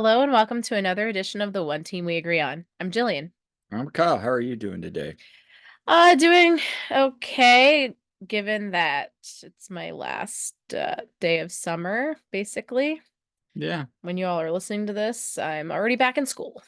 Hello and welcome to another edition of the One Team We Agree On. I'm Jillian. I'm Kyle. How are you doing today? Doing okay, given that it's my last day of summer, basically. Yeah. When you all are listening to this, I'm already back in school.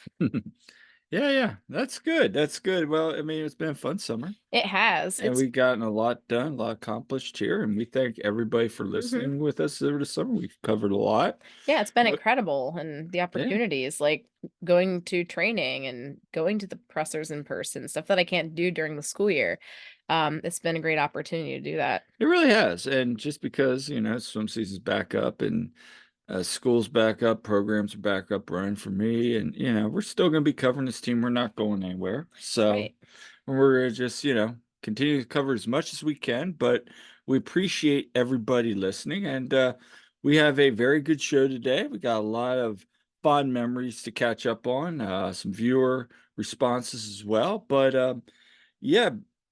Yeah. That's good. That's good. Well, I mean, it's been a fun summer It has. and we've gotten a lot done, a lot accomplished here. And we thank everybody for Mhm. listening with us over the summer. We've covered a lot. Yeah, it's been What? incredible, and the Yeah, opportunities like going to training and going to the pressers in person, stuff that I can't do during the school year. It's been a great opportunity to do that. it really has. And just because, swim season's back up and school's back up, programs are back up running for me. And, we're still going to be covering this team. We're not going anywhere. So Right. we're gonna just, continue to cover as much as we can, but we appreciate everybody listening. And we have a very good show today. We got a lot of fond memories to catch up on, some viewer responses as well. But yeah,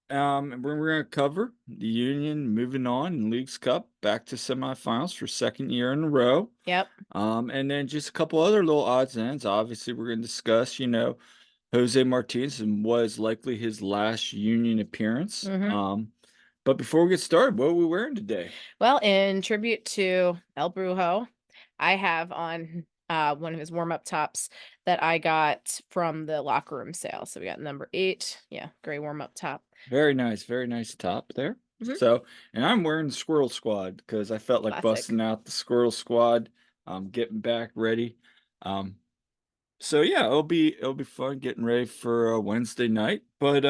we're going to cover the Union moving on in Leagues Cup back to semifinals for second year in a row. Yep. And then just a couple other little odds and ends. Obviously, we're going to discuss, Jose Martinez and was likely his last Union appearance. Mm-hmm. But before we get started, what are we wearing today? Well, in tribute to El Brujo, I have on one of his warm-up tops that I got from the locker room sale. So we got number 8. Yeah, gray warm-up top. Very nice top there. Hmm. So, and I'm wearing the Squirrel Squad because I felt like Classic. busting out the Squirrel Squad, getting back ready. Um, so yeah, it'll be fun getting ready for Wednesday night. But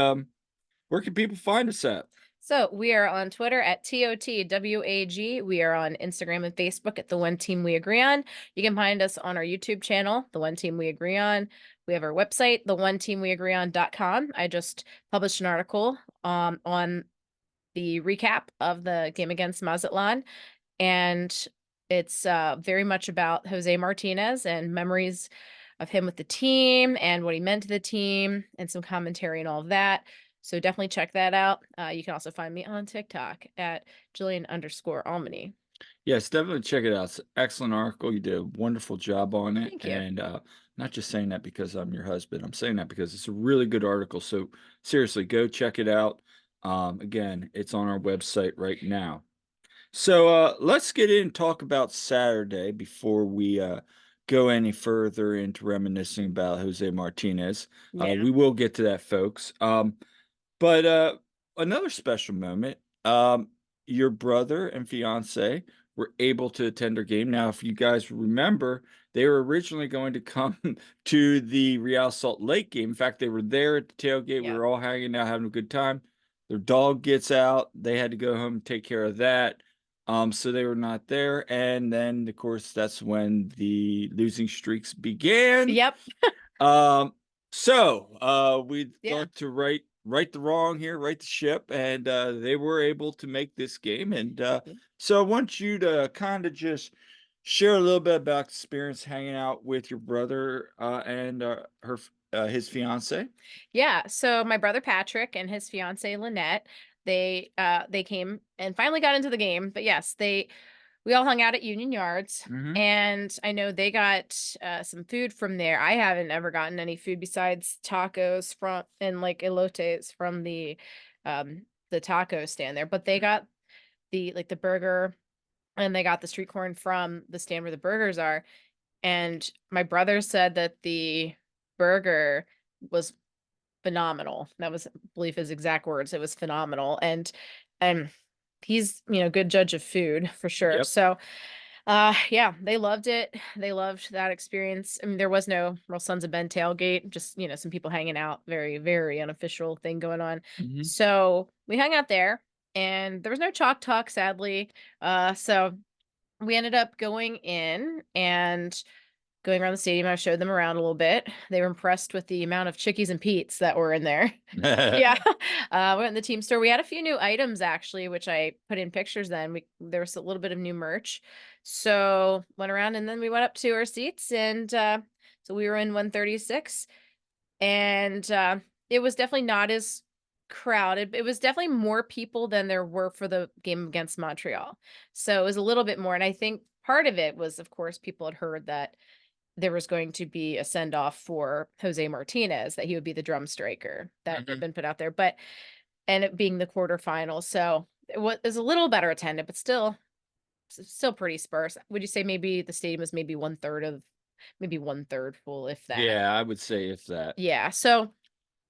where can people find us at? So we are on Twitter at TOTWAG. We are on Instagram and Facebook at The One Team We Agree On. You can find us on our YouTube channel, The One Team We Agree On. We have our website, theoneteamweagreeon.com. I just published an article on the recap of the game against Mazatlan, and it's very much about Jose Martinez and memories of him with the team and what he meant to the team and some commentary and all of that. So definitely check that out. You can also find me on TikTok at Jillian_Almany. Yes, definitely check it out. It's an excellent article. You did a wonderful job on it. Thank you. And not just saying that because I'm your husband. I'm saying that because it's a really good article. So seriously, go check it out. Again, it's on our website right now. So let's get in and talk about Saturday before we go any further into reminiscing about Jose Martinez. Yeah. We will get to that, folks. But another special moment, your brother and fiance were able to attend our game. Now, if you guys remember, they were originally going to come to the Real Salt Lake game. In fact, they were there at the tailgate. We Yeah. were all hanging out, having a good time. Their dog gets out. They had to go home and take care of that. So they were not there. And then, of course, that's when the losing streaks began. Yep. So we Yeah. thought to right the wrong here, right the ship, and they were able to make this game. And so I want you to kind of just share a little bit about experience hanging out with your brother and his fiance. Yeah, so my brother Patrick and his fiance Lynette, they came and finally got into the game. But yes, we all hung out at Union Yards, Hmm. and I know they got some food from there. I haven't ever gotten any food besides tacos from and like elotes from the taco stand there, but they got the burger, and they got the street corn from the stand where the burgers are. And my brother said that the burger was phenomenal. That was, I believe, his exact words. It was phenomenal. And he's, good judge of food for sure. Yep. So yeah, they loved it. They loved that experience. I mean, there was no Real Sons of Ben tailgate, just, some people hanging out, very, very unofficial thing going on. Hmm. So we hung out there, and there was no chalk talk, sadly. So we ended up going in and going around the stadium. I showed them around a little bit. They were impressed with the amount of Chickies and Pete's that were in there. Yeah. We went in the team store. We had a few new items actually, which I put in pictures then. There was a little bit of new merch. So went around, and then we went up to our seats, and so we were in 136, and it was definitely not as crowded. It was definitely more people than there were for the game against Montreal. So it was a little bit more. And I think part of it was, of course, people had heard that there was going to be a send off for Jose Martinez, that he would be the drum striker that had Mhm. been put out there. But and it being the quarterfinal, so it was a little better attended, but still pretty sparse. Would you say maybe the stadium was maybe maybe one third full, if that? Yeah, I would say if that. Yeah. So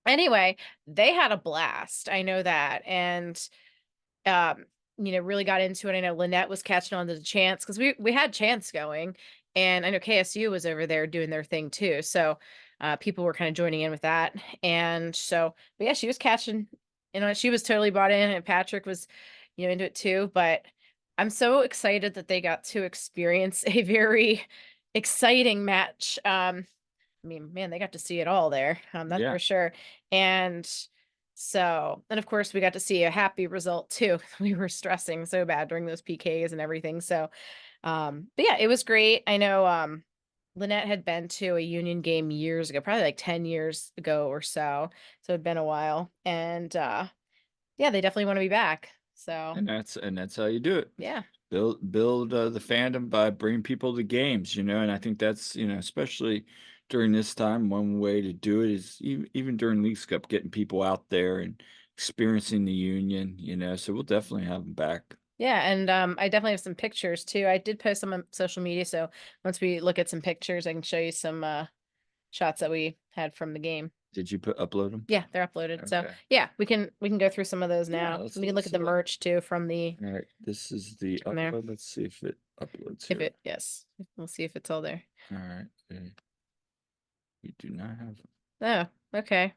anyway, they had a blast. I know that, and um, really got into it. I know Lynette was catching on to the chants because we had chants going, and I know KSU was over there doing their thing too. So people were kind of joining in with that, and so but yeah, she was catching. She was totally bought in, and Patrick was, into it too. But I'm so excited that they got to experience a very exciting match. I mean, man, they got to see it all there. That's Yeah. for sure. And and of course, we got to see a happy result too. We were stressing so bad during those PKs and everything. So, but yeah, it was great. I know, Lynette had been to a Union game years ago, probably like 10 years ago or so. So it'd been a while. And, yeah, they definitely want to be back. So, And that's how you do it. yeah. Build the fandom by bringing people to games, and I think that's, especially during this time, one way to do it is even during Leagues Cup, getting people out there and experiencing the Union, so we'll definitely have them back. Yeah, and I definitely have some pictures too. I did post some on social media, so once we look at some pictures, I can show you some shots that we had from the game. Did you upload them? Yeah, they're uploaded. So Okay. yeah, we can go through some of those Yeah, now. let's We can look at let's the merch too all right. This is the from there. upload. Let's see if it uploads If here. it yes, we'll see if it's all there. All right. We do not have. Oh, okay.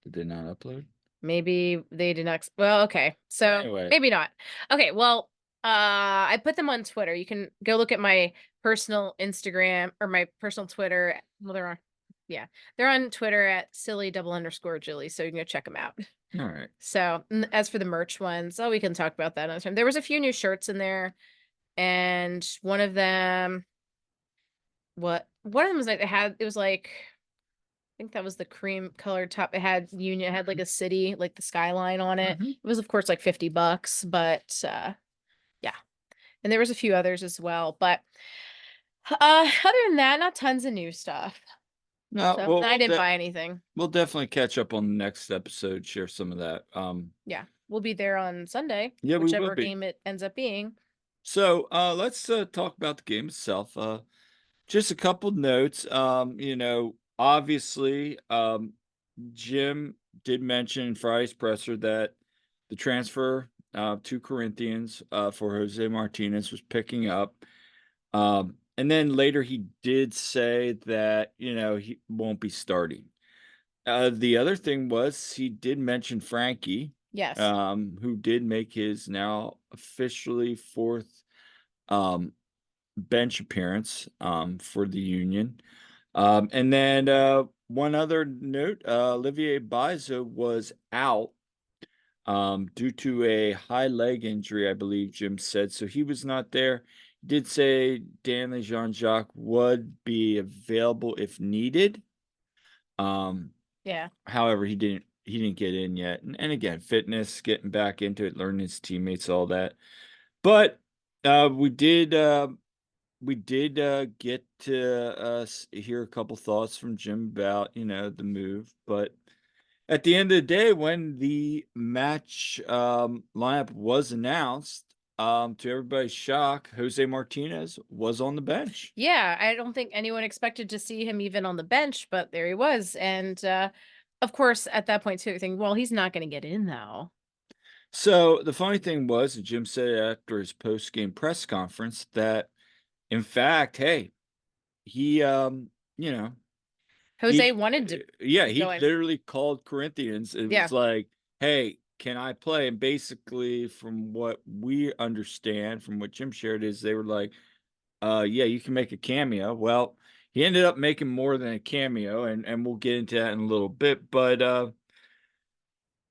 Did they not upload? Maybe they did not. Well, okay. So Anyway. maybe not. Okay. Well, I put them on Twitter. You can go look at my personal Instagram or my personal Twitter. Well, yeah, they're on Twitter at silly_Jilly. So you can go check them out. All right. So as for the merch ones, we can talk about that another time. There was a few new shirts in there, and one of them, one of them was like it was like I think that was the cream colored top. It had Union, it had like a city, like the skyline on it. Mhm. It was of course like $50, but yeah. And there was a few others as well. But other than that, not tons of new stuff. No, So well, and I didn't buy anything. we'll definitely catch up on the next episode, share some of that. Yeah. We'll be there on Sunday, Yeah, we will whichever be. game it ends up being. So, let's talk about the game itself. Just a couple notes. Obviously, Jim did mention in Friday's presser that the transfer to Corinthians for Jose Martinez was picking up. And then later he did say that, he won't be starting. The other thing was he did mention Frankie, Yes. who did make his now officially fourth bench appearance for the Union. And then one other note, Olivier Biza was out due to a high leg injury, I believe Jim said. So he was not there. He did say Danley Jean-Jacques would be available if needed. Yeah. However, he didn't get in yet. And again, fitness, getting back into it, learning his teammates, all that. But we did get to hear a couple thoughts from Jim about, the move. But at the end of the day, when the match lineup was announced, to everybody's shock, Jose Martinez was on the bench. Yeah. I don't think anyone expected to see him even on the bench, but there he was. And of course, at that point, too, I think, well, he's not going to get in now. So the funny thing was, Jim said after his post-game press conference that, in fact, hey, he, Jose wanted to yeah, he go in. literally called Corinthians. It Yeah. was like, hey, can I play? And basically, from what we understand, from what Jim shared, is they were like, yeah, you can make a cameo. Well, he ended up making more than a cameo, and we'll get into that in a little bit. But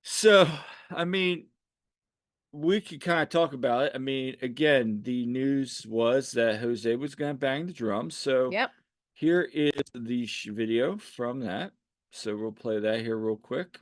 so I mean, we could kind of talk about it. I mean, again, the news was that Jose was going to bang the drums. So Yep. here is the video from that. So we'll play that here real quick.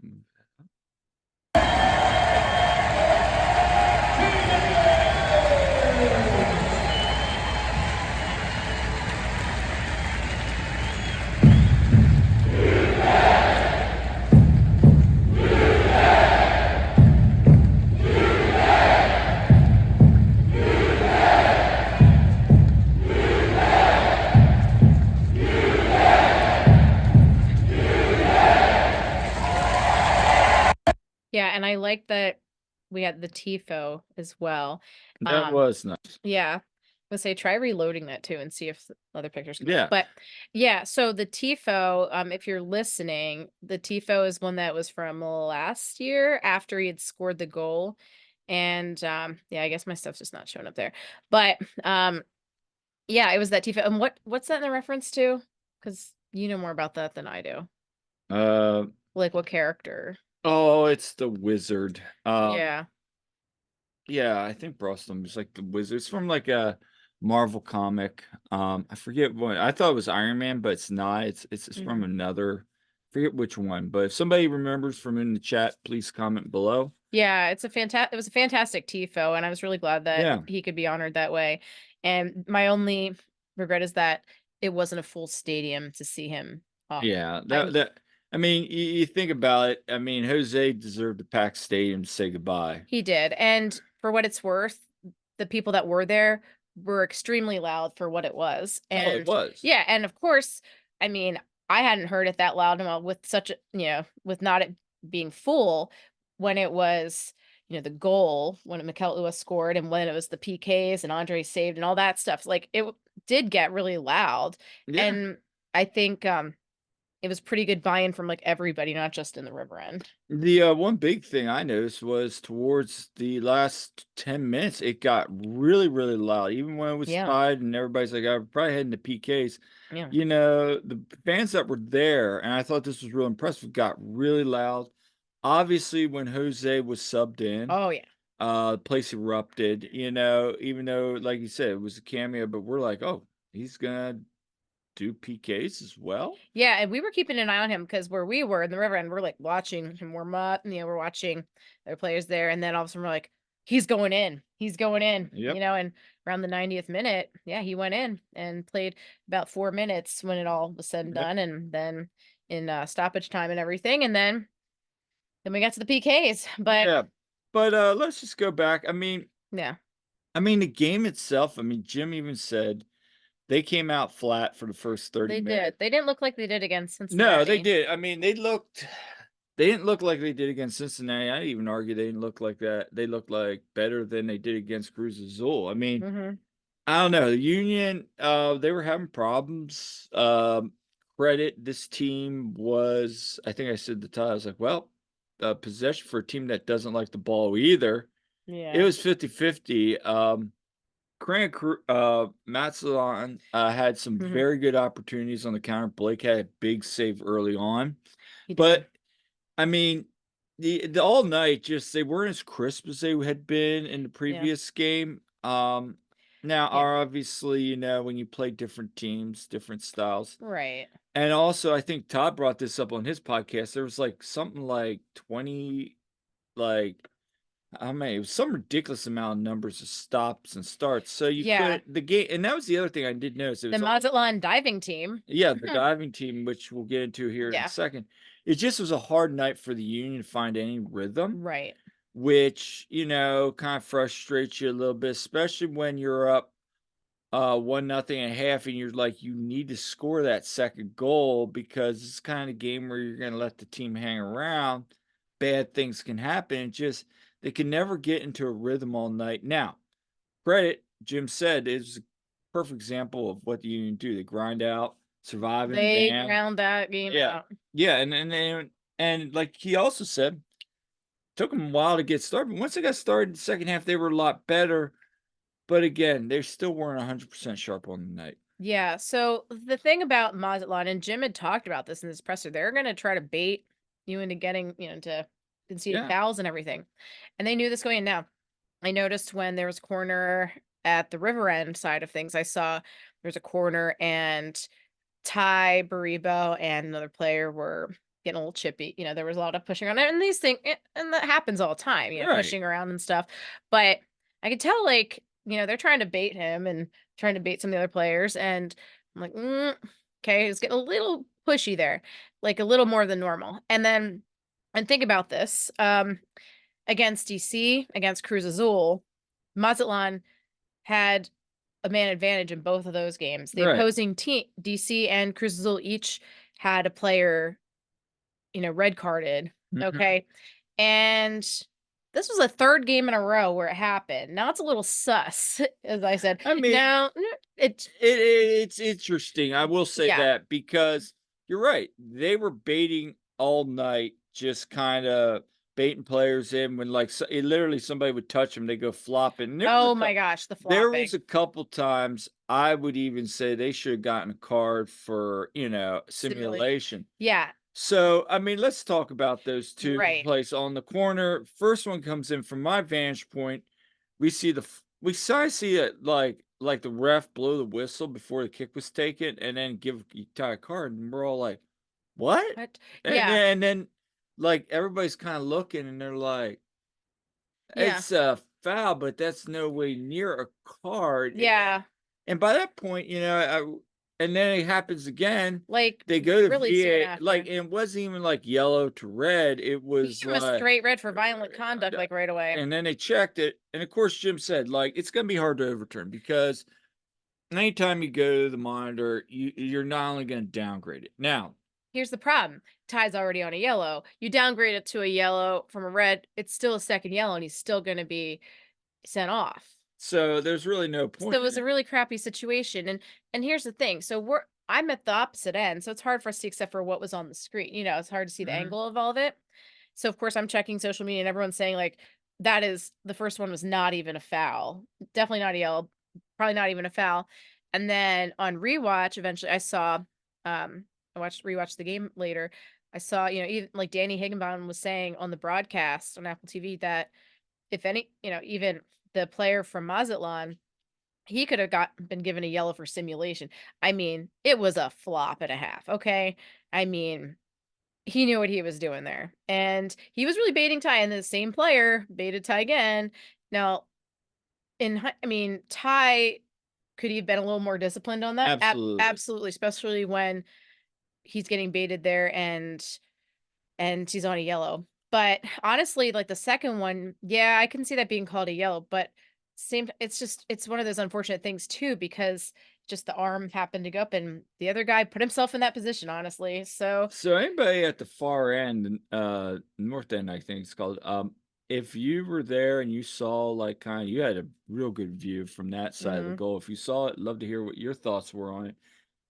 Yeah, and I like that we had the tifo as well. That Um, was nice. yeah. Let's say try reloading that too and see if other pictures come up. Yeah. But yeah, so the tifo, if you're listening, the tifo is one that was from last year after he had scored the goal. And yeah, I guess my stuff's just not showing up there. But yeah, it was that tifo. And what's that in the reference to? Because you know more about that than I do. Uh, Like what character? oh, it's the wizard. Yeah. Yeah, I think Brosnan is like the wizard. It's from like a Marvel comic. I forget what I thought it was Iron Man, but it's not. It's from Mm. another. Forget which one. But if somebody remembers from in the chat, please comment below. Yeah, it was a fantastic tifo, and I was really glad that Yeah. he could be honored that way. And my only regret is that it wasn't a full stadium to see him off. Yeah, I that I mean, you think about it. I mean, Jose deserved to pack stadium to say goodbye. He did, and for what it's worth, the people that were there were extremely loud for what it was. Oh, it And was. yeah, and of course, I mean, I hadn't heard it that loud, well, with such a with not it being full when it was, the goal when Mikel Lewis scored and when it was the PKs and Andre saved and all that stuff. Like did get really loud. Yeah. And I think it was pretty good buy-in from like everybody, not just in the river end. The one big thing I noticed was towards the last 10 minutes, it got really, really loud. Even when it was Yeah. tied and everybody's like, I'm probably heading to PKs. Yeah. The fans that were there, and I thought this was real impressive, got really loud. Obviously, when Jose was subbed in, Oh yeah. the place erupted, even though, like you said, it was a cameo, but we're like, oh, he's gonna do PKs as well? Yeah, and we were keeping an eye on him because where we were in the river and we're like watching him warm up, and we're watching their players there, and then all of a sudden we're like, he's going in, Yep. and around the 90th minute, yeah, he went in and played about 4 minutes when it all was said and Yep. done, and then in stoppage time and everything, and then we got to the PKs. But Yeah. But let's just go back. yeah, The game itself, Jim even said they came out flat for the first 30 they did. minutes. They didn't look like they did against No, they Cincinnati. did. They didn't look like they did against Cincinnati. I'd even argue they didn't look like that. They looked like better than they did against Cruz Azul. Hmm. I don't know. The Union, they were having problems. Credit this team was, I think I said the time, I was like, well, possession for a team that doesn't like the ball either. It Yeah. was 50-50. Matsalon had some Hmm. very good opportunities on the counter. Blake had a big save early on, He did. but I mean, the all night just they weren't as crisp as they had been in the Yeah. previous game. Now Yeah. obviously, when you play different teams, different styles, Right. and also I think Todd brought this up on his podcast. There was like something like 20, like how many? It was some ridiculous amount of numbers of stops and starts. So you Yeah. could the game, and that was the other thing I did notice. It The was all Mazatlan diving team. yeah, the diving team, which we'll get into here in a Yeah. second. It just was a hard night for the Union to find any rhythm, Right. which kind of frustrates you a little bit, especially when you're up 1-0 at half, and you're like you need to score that second goal because it's kind of game where you're going to let the team hang around. Bad things can happen. Just they can never get into a rhythm all night. Now, credit Jim said is a perfect example of what the Union do. They grind out, survive in They man. ground that game Yeah, out. yeah, and like he also said, took them a while to get started. But once they got started in the second half, they were a lot better. But again, they still weren't 100% sharp on the night. Yeah. So the thing about Mazatlan, and Jim had talked about this in his presser, they're going to try to bait you into getting, to conceding Yeah, fouls and everything. And they knew this going in. Now, I noticed when there was a corner at the river end side of things, I saw there's a corner and Ty, Baribo, and another player were getting a little chippy. There was a lot of pushing around, and these things, and that happens all the time. right. Pushing around and stuff. But I could tell, like, they're trying to bait him and trying to bait some of the other players, and I'm like, okay, it's getting a little pushy there, like a little more than normal. And think about this, against DC, against Cruz Azul, Mazatlan had a man advantage in both of those games. The Right. opposing team, DC and Cruz Azul, each had a player, red carded. Mhm. Okay. And this was a third game in a row where it happened. Now it's a little sus, as I said. I mean, Now it it's interesting. I will say yeah. that because you're right. They were baiting all night, just kind of baiting players in when like literally somebody would touch them, they go flopping. And Oh my gosh, the there was flopping. a couple times I would even say they should have gotten a card for, Simulation. simulation. Yeah, So, I mean, let's talk about those 2 right. plays on the corner. First one comes in from my vantage point. We see I see it like the ref blow the whistle before the kick was taken and then give Ty a card, and we're all like, "What?" What? And Yeah, then and then, like, everybody's kinda looking, and they're like, yeah, "It's a foul, but that's no way near a card." yeah. And by that point, and then it happens again, Like they go to really soon VA, after. and it wasn't even like yellow to red, it You was give him a like, straight red for violent conduct, like right away. and then they checked it, and of course, Jim said, like, it's gonna be hard to overturn because anytime you go to the monitor, you're not only gonna downgrade it. Now, Here's the problem. Ty's already on a yellow. You downgrade it to a yellow from a red, it's still a second yellow and he's still going to be sent off. so there's really no So point it in was a it. really crappy situation. And here's the thing. So I'm at the opposite end. So it's hard for us to see except for what was on the screen. It's hard to see the Mhm. angle of all of it. So of course I'm checking social media and everyone's saying like that is the first one was not even a foul. Definitely not a yellow, probably not even a foul. And then on rewatch, eventually I saw I watched rewatched the game later. I saw, even like Danny Higginbotham was saying on the broadcast on Apple TV that if any, even the player from Mazatlan, he could have been given a yellow for simulation. I mean, it was a flop and a half, okay? I mean, he knew what he was doing there. And he was really baiting Ty, and the same player baited Ty again. Now, I mean, Ty could he have been a little more disciplined on that? Absolutely. Absolutely, especially when he's getting baited there and she's on a yellow. But honestly, like the second one, yeah, I can see that being called a yellow, but it's one of those unfortunate things too, because just the arm happened to go up and the other guy put himself in that position, honestly. So So anybody at the far end, north end, I think it's called, if you were there and you saw like kind of you had a real good view from that side of the mhm, goal. If you saw it, love to hear what your thoughts were on it.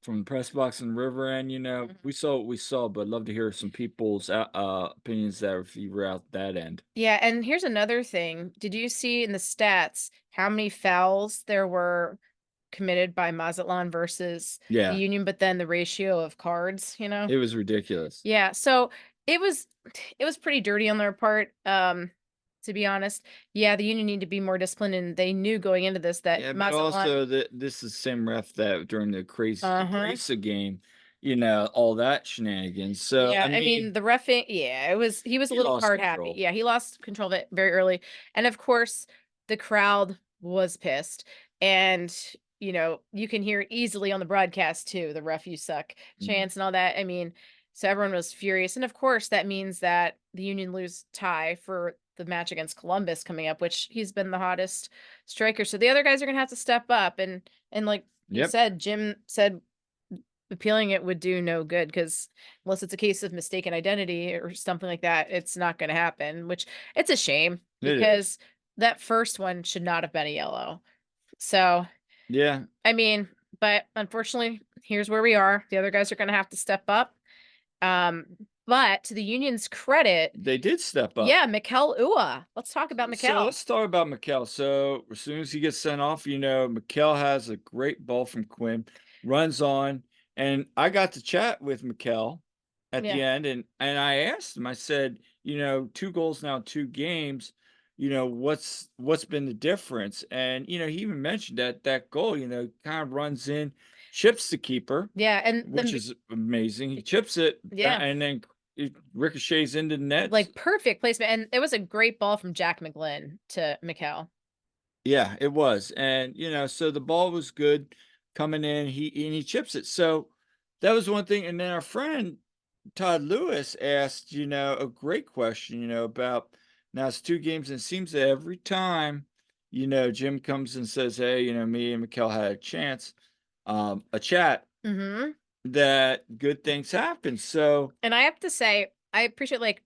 From the press box and river end, we mhm. saw what we saw, but love to hear some people's opinions there if you were out that end. Yeah, and here's another thing. Did you see in the stats how many fouls there were committed by Mazatlan versus the Yeah, Union, but then the ratio of cards, you know? it was ridiculous. Yeah, so it was it was pretty dirty on their part, to be honest. Yeah, the Union need to be more disciplined, and they knew going into this that Yeah, but Mazatlan. also this is the same ref that during the crazy Uh-huh. Saprissa game, all that shenanigans. So Yeah, I I mean, mean, the reffing, yeah, he was a he little lost card happy. control. Yeah, he lost control of it very early. And of course, the crowd was pissed. And, you can hear it easily on the broadcast too, the ref you suck Mhm. chants and all that. I mean, so everyone was furious. And of course, that means that the Union lose Ty for the match against Columbus coming up, which he's been the hottest striker. So the other guys are gonna have to step up. And like you Yep, said, Jim said appealing it would do no good because unless it's a case of mistaken identity or something like that, it's not going to happen, which it's a shame it is. because that first one should not have been a yellow. So, Yeah, I mean, but unfortunately, here's where we are. The other guys are going to have to step up. Um, but to the Union's credit, they did step up. yeah, Mikel Ua. Let's talk about So Mikel. let's talk about Mikel. So as soon as he gets sent off, Mikel has a great ball from Quinn, runs on, and I got to chat with Mikel at Yeah. the end, and I asked him. I said, 2 goals now, 2 games. What's been the difference? And he even mentioned that goal. Kind of runs in, chips the keeper, Yeah. And which is amazing. He chips it, yeah, and then it ricochets into the net. like perfect placement. And it was a great ball from Jack McGlynn to Mikel. Yeah, it was, and, so the ball was good coming in, he chips it, so that was one thing, and then our friend Todd Lewis asked, a great question, about now it's 2 games, and it seems that every time, Jim comes and says, "Hey, me and Mikkel had a chance, a chat," Hmm. that good things happen, so And I have to say, I appreciate like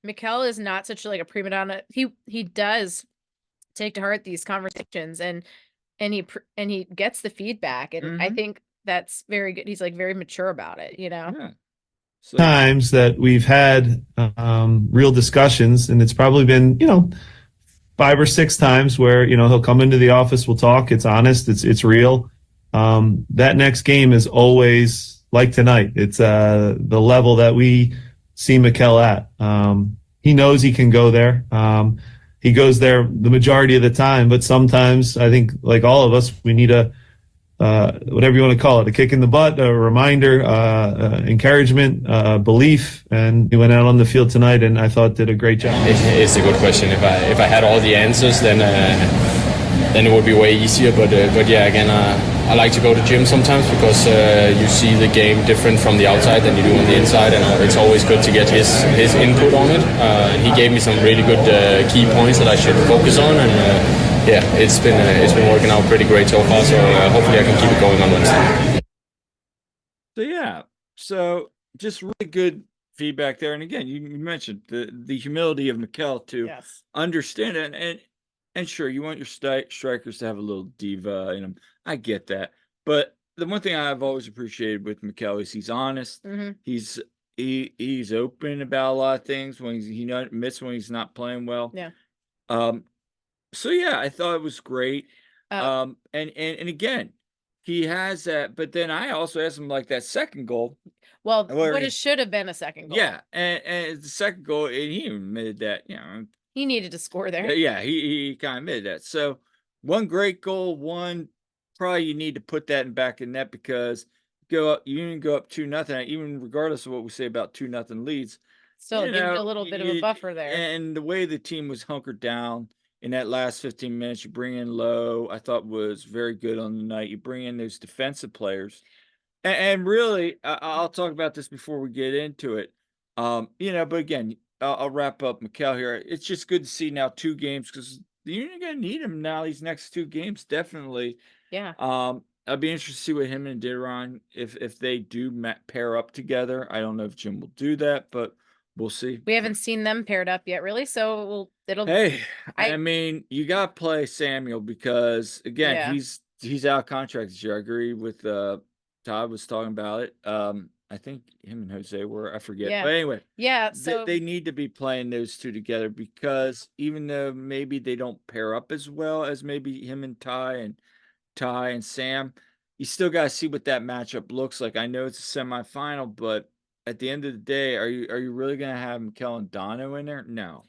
Mikel is not such like a prima donna. He does take to heart these conversations, and he gets the feedback, and I Mhm. think that's very good. He's like very mature about it, you know. Yeah. So Times that we've had real discussions, and it's probably been, 5 or 6 times where he'll come into the office, we'll talk. It's honest, it's real. That next game is always like tonight. It's the level that we see Mikel at. He knows he can go there. He goes there the majority of the time, but sometimes I think, like all of us, we need whatever you want to call it, a kick in the butt, a reminder, encouragement, belief. And he went out on the field tonight, and I thought did a great job. It's a good question. If I had all the answers, then it would be way easier. But yeah, again, I like to go to gym sometimes because you see the game different from the outside than you do on the inside, and it's always good to get his input on it. He gave me some really good key points that I should focus on, and yeah, it's been working out pretty great so far. So hopefully I can keep it going on Wednesday. So yeah, so just really good feedback there. And again, you mentioned the humility of Mikel to Yes. understand it, and sure, you want your strikers to have a little diva in them. I get that, but the one thing I've always appreciated with Mikel is he's honest. He's open about a lot of things when he admits when he's not playing well. Yeah. So yeah, I thought it was great. And again, he has that, but then I also asked him like that second goal. Well, Where what he- it should have been a second goal. Yeah, and the second goal, and he admitted that, He needed to score there. yeah, he kind of admitted that. So one great goal, one probably you need to put that in back in net because you didn't go up 2-0, even regardless of what we say about 2-0 leads. Still give you a little bit of a buffer there. And the way the team was hunkered down in that last 15 minutes, you bring in Lowe, I thought was very good on the night. You bring in those defensive players. And really, I'll talk about this before we get into it. But again, I'll wrap up Mikel here. It's just good to see now 2 games because you're going to need him now these next 2 games, definitely. Yeah. I'd be interested to see what him and Dideron, if they do pair up together. I don't know if Jim will do that, but we'll see. We haven't seen them paired up yet, really. So Hey, I mean, you got to play Samuel because again, Yeah. he's out of contract this year. I agree with Todd was talking about it. I think him and Jose were, I forget. Yeah. But anyway, Yeah. So they need to be playing those 2 together because even though maybe they don't pair up as well as maybe him and Ty and Sam, you still got to see what that matchup looks like. I know it's a semifinal, but at the end of the day, are you really going to have Mikel and Dono in there? No.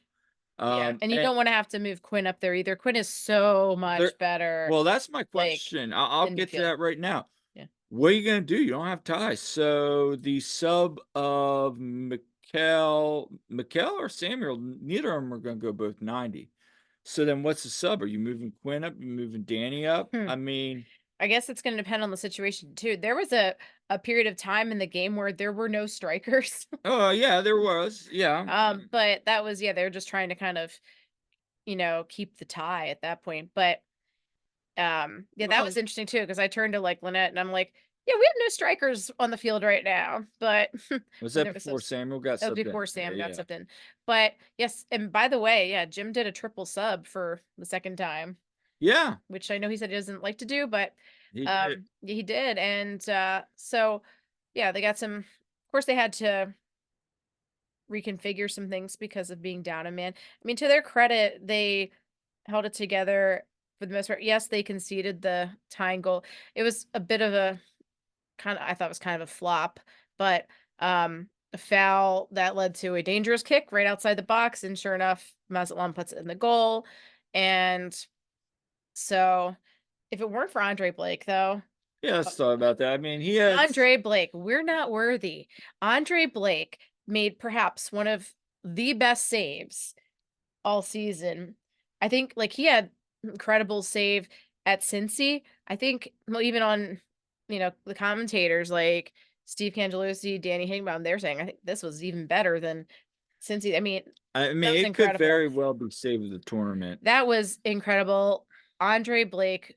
yeah, and you don't want to have to move Quinn up there either. Quinn is so much better. Well, that's my like, question. I'll in get to midfield. that right now. Yeah. What are you going to do? You don't have Ty. So the sub of Mikel or Samuel, neither of them are going to go both 90. So then what's the sub? Are you moving Quinn up? You moving Danny up? I mean, I guess it's going to depend on the situation too. There was a period of time in the game where there were no strikers. oh yeah, there was. Yeah. But that was, they're just trying to kind of, keep the tie at that point. But that Well, was interesting too, because I turned to like Lynette and I'm like, yeah, we have no strikers on the field right now. But was when that there before Samuel got that was subbed in? before Sam Yeah, got subbed in. But yes, and by the way, yeah, Jim did a triple sub for the second time, yeah. which I know he said he doesn't like to do, but He did. he did. And so yeah, they got some, of course they had to reconfigure some things because of being down a man. I mean, to their credit, they held it together for the most part. Yes, they conceded the tying goal. It was a bit of a I thought it was kind of a flop, but a foul that led to a dangerous kick right outside the box, and sure enough, Mazatlan puts it in the goal. And so if it weren't for Andre Blake, though, Yeah, let's talk about that. I mean, he had Andre Blake, we're not worthy. Andre Blake made perhaps one of the best saves all season. I think like he had incredible save at Cincy. I think, well, even on, the commentators like Steve Cangelosi, Danny Hingbaum, they're saying I think this was even better than Cincy. I mean, that was it could incredible. very well be save of the tournament. That was incredible. Andre Blake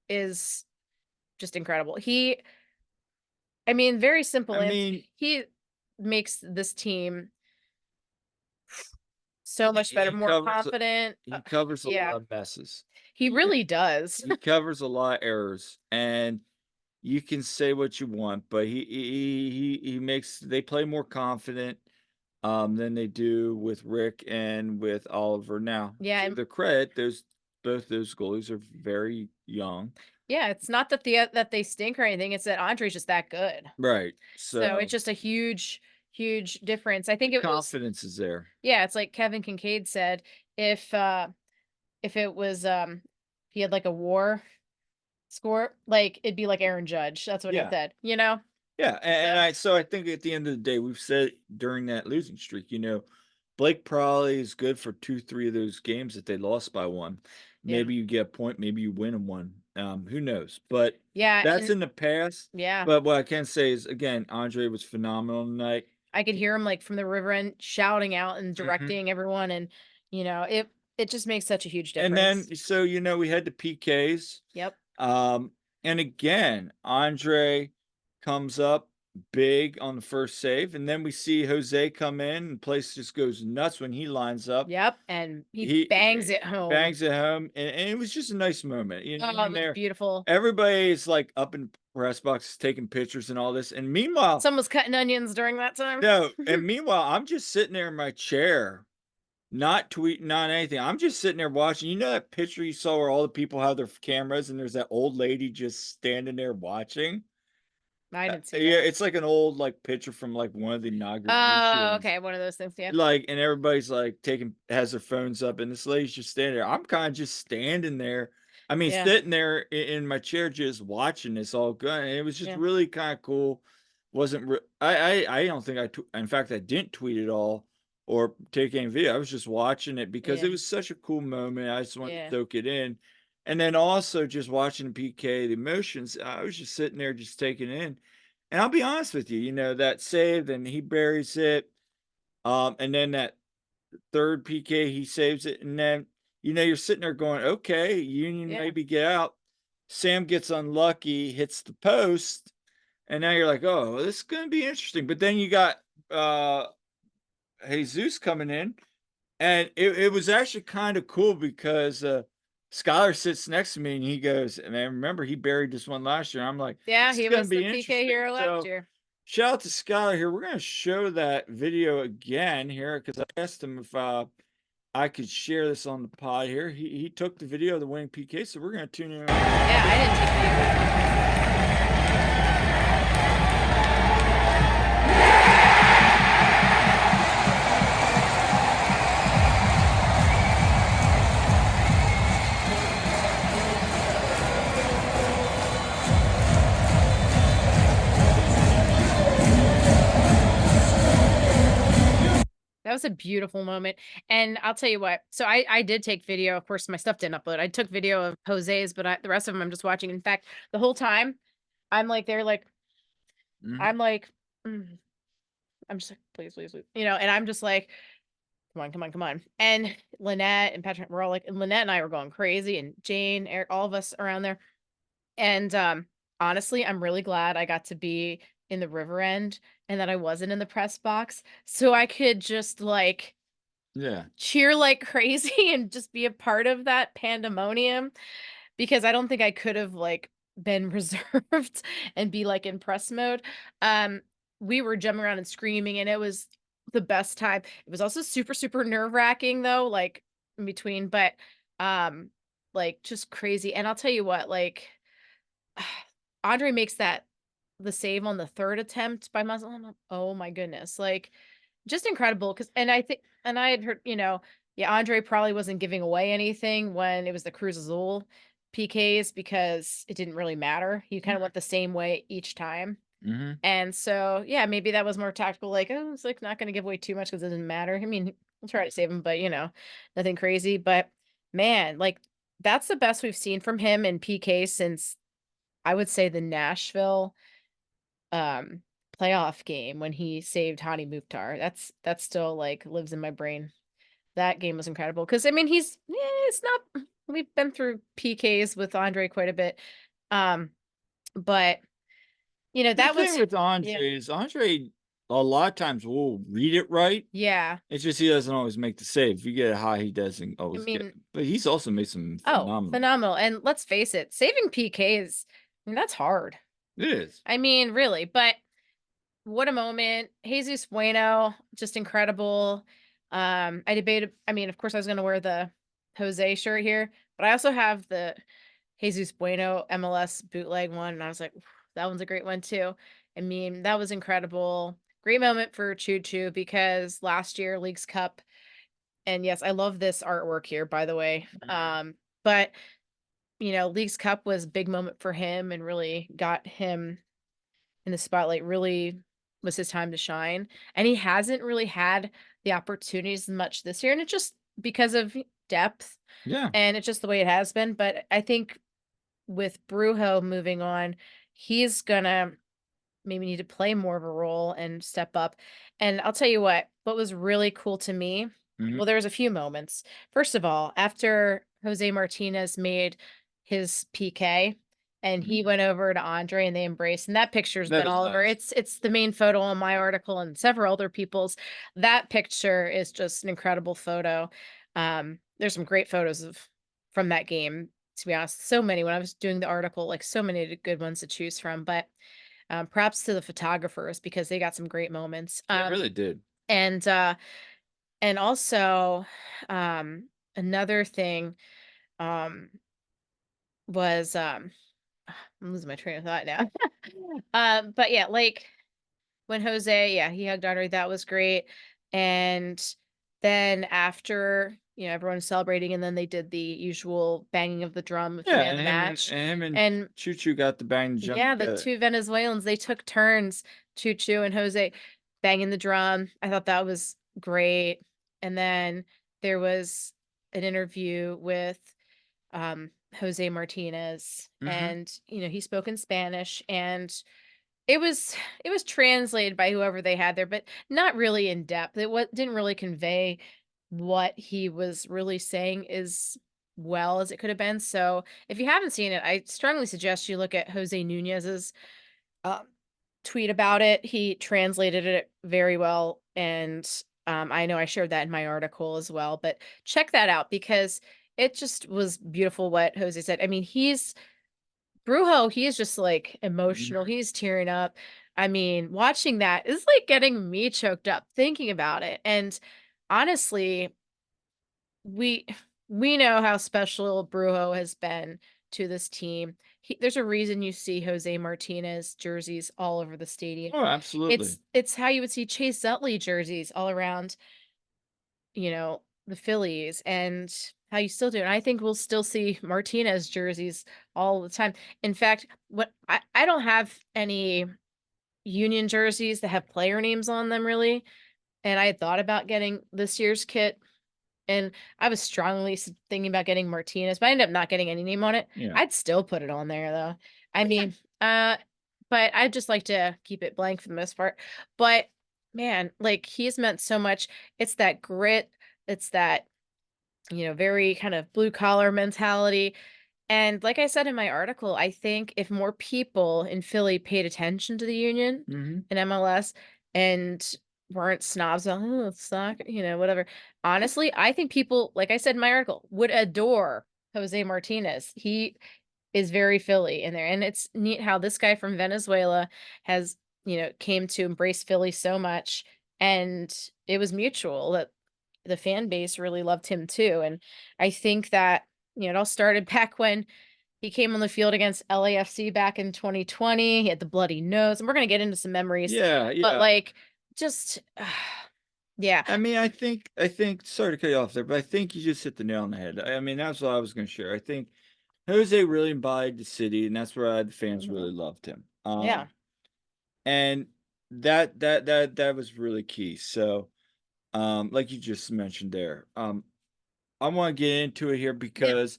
is just incredible. I mean, very simple. I And mean, he makes this team So much better, He more covers- confident. He covers a yeah. lot of messes. He really does. He covers a lot of errors, and you can say what you want, but he makes they play more confident than they do with Rick and with Oliver. Now, Yeah, to and- their credit, both those goalies are very young. Yeah, it's not that that they stink or anything. It's that Andre's just that good. Right. So it's just a huge, huge difference. I think it was confidence is there. yeah, it's like Kevin Kincaid said, if it was he had like a war score, like it'd be like Aaron Judge. That's what he Yeah. said, you know? Yeah, so I think at the end of the day, we've said during that losing streak, Blake probably is good for 2, 3 of those games that they lost by 1. Yeah. Maybe you get a point, maybe you win them 1. Who knows? But Yeah, that's and- in the past. yeah. But what I can say is, again, Andre was phenomenal tonight. I could hear him like from the river end shouting out and Mhm. directing everyone, and it just makes such a huge difference. And then, so we had the PKs. Yep. And again, Andre comes up big on the first save, and then we see Jose come in, and the place just goes nuts when he lines up. Yep, and he bangs it home. Bangs it home, and it was just a nice moment. Oh, it was beautiful. Everybody's like up in press box taking pictures and all this, and meanwhile, someone was cutting onions during that time. No, and meanwhile, I'm just sitting there in my chair, not tweeting, not anything. I'm just sitting there watching. You know that picture you saw where all the people have their cameras, and there's that old lady just standing there watching? I didn't see Yeah, that. it's like an old picture from one of the inaugurations. Oh, okay, one of those things, yeah. And everybody's has their phones up, and this lady's just standing there. I'm kind of just standing there. I mean, sitting there in my chair, just watching this all go. And it was just really kind of cool. Wasn't I don't think in fact, I didn't tweet it all or take any video. I was just watching it because it was such a cool moment. I just wanted to soak it in. And then also just watching the PK, the emotions, I was just sitting there just taking it in. And I'll be honest with you, that save, and he buries it. And then that third PK, he saves it. And then, you're sitting there going, okay, Union maybe get out. Sam gets unlucky, hits the post. And now you're like, oh, well, this is going to be interesting. But then you got Jesus coming in. And it was actually kind of cool because Skylar sits next to me and he goes, man, remember he buried this one last year. I'm like, yeah, he was the PK PK hero last year. Shout out to Skylar here. We're going to show that video again here because I asked him if I could share this on the pod here. He took the video of the winning PK, so we're going to tune in. Yeah, I didn't take the video. That was a beautiful moment. And I'll tell you what, so I did take video. Of course, my stuff didn't upload. I took video of Jose's, but the rest of them I'm just watching. In fact, the whole time I'm like, they're like, I'm like, I'm just like, please, please, please. And I'm just like, come on, come on, come on. And Lynette and Patrick were all like, and Lynette and I were going crazy, and Jane, Eric, all of us around there. And honestly, I'm really glad I got to be in the river end and that I wasn't in the press box, so I could just cheer like crazy and just be a part of that pandemonium, because I don't think I could have been reserved and be in press mode. We were jumping around and screaming, and it was the best time. It was also super, super nerve-wracking though, in between, but just crazy. And I'll tell you what, Andre makes the save on the third attempt by Muslim. Oh my goodness. Just incredible. And I had heard, Andre probably wasn't giving away anything when it was the Cruz Azul PKs because it didn't really matter. He kind of went the same way each time. And so, maybe that was more tactical. It's not going to give away too much because it doesn't matter. I mean, we'll try to save him, but nothing crazy. But man, that's the best we've seen from him in PK since I would say the Nashville playoff game when he saved Hani Mukhtar. That still lives in my brain. That game was incredible because I mean it's not, we've been through PKs with Andre quite a bit, but that the was thing with Andre is Andre a lot of times we'll read it right. Yeah. It's just he doesn't always make the save. If you get it high, he doesn't always get. mean- But he's also made some phenomenal. Phenomenal. And let's face it, saving PKs, I mean, that's hard. It is. I mean, really, but what a moment. Jesus Bueno, just incredible. I debated, I mean, of course I was going to wear the Jose shirt here, but I also have the Jesus Bueno MLS bootleg one. And I was like, that one's a great one too. I mean, that was incredible. Great moment for Choo Choo because last year Leagues Cup, and yes, I love this artwork here, by the way. But you know, Leagues Cup was a big moment for him and really got him in the spotlight. Really was his time to shine. And he hasn't really had the opportunities much this year. And it's just because of depth. Yeah. And it's just the way it has been. But I think with Brujo moving on, he's gonna maybe need to play more of a role and step up. And I'll tell you what was really cool to me. Mhm. Well, there was a few moments. First of all, after Jose Martinez made his PK and he went over to Andre and they embraced, and that picture's That been is all over. nice. It's the main photo on my article and several other people's. That picture is just an incredible photo. There's some great photos from that game, to be honest. So many when I was doing the article, like so many good ones to choose from. But props to the photographers because they got some great moments. It really did. And also, another thing, was, I'm losing my train of thought now. But yeah, like when Jose, yeah, he hugged Andre, that was great. And then after, you know, everyone was celebrating, and then they did the usual banging of the drum at the Yeah, end of the match. him and And Choo Choo got the bang jump. yeah, the together. two Venezuelans, they took turns, Choo Choo and Jose, banging the drum. I thought that was great. And then there was an interview with Jose Martinez, and you know, he spoke in Spanish, and it was translated by whoever they had there, but not really in depth. Didn't really convey what he was really saying as well as it could have been. So if you haven't seen it, I strongly suggest you look at Jose Nunez's um, tweet about it. He translated it very well, and I know I shared that in my article as well. But check that out because it just was beautiful what Jose said. I mean, Brujo, he is just like emotional. He's tearing up. I mean, watching that is like getting me choked up thinking about it. And honestly, we we know how special Brujo has been to this team. There's a reason you see Jose Martinez jerseys all over the stadium. Oh, absolutely. It's how you would see Chase Utley jerseys all around, you know, the Phillies, and how you still do. And I think we'll still see Martinez jerseys all the time. In fact, what I don't have any Union jerseys that have player names on them really. And I had thought about getting this year's kit, and I was strongly thinking about getting Martinez, but I ended up not getting any name on it. Yeah. I'd still put it on there though. I mean, but I'd just like to keep it blank for the most part. But man, like he's meant so much. It's that grit. It's that, you know, very kind of blue collar mentality. And like I said in my article, I think if more people in Philly paid attention to the Union in MLS and weren't snobs, oh, it's not, you know, whatever. Honestly, I think people, like I said in my article, would adore Jose Martinez. He is very Philly in there. And it's neat how this guy from Venezuela has, you know, came to embrace Philly so much. And it was mutual that the fan base really loved him too. And I think that, you know, it all started back when he came on the field against LAFC back in 2020. He had the bloody nose, and we're gonna get into some memories. Yeah, But like, just yeah. I mean, I think sorry to cut you off there, but I think you just hit the nail on the head. I mean, that's what I was going to share. I think Jose really embodied the city, and that's why the fans really loved him. Yeah. And that was really key. So, like you just mentioned there, I want to get into it here because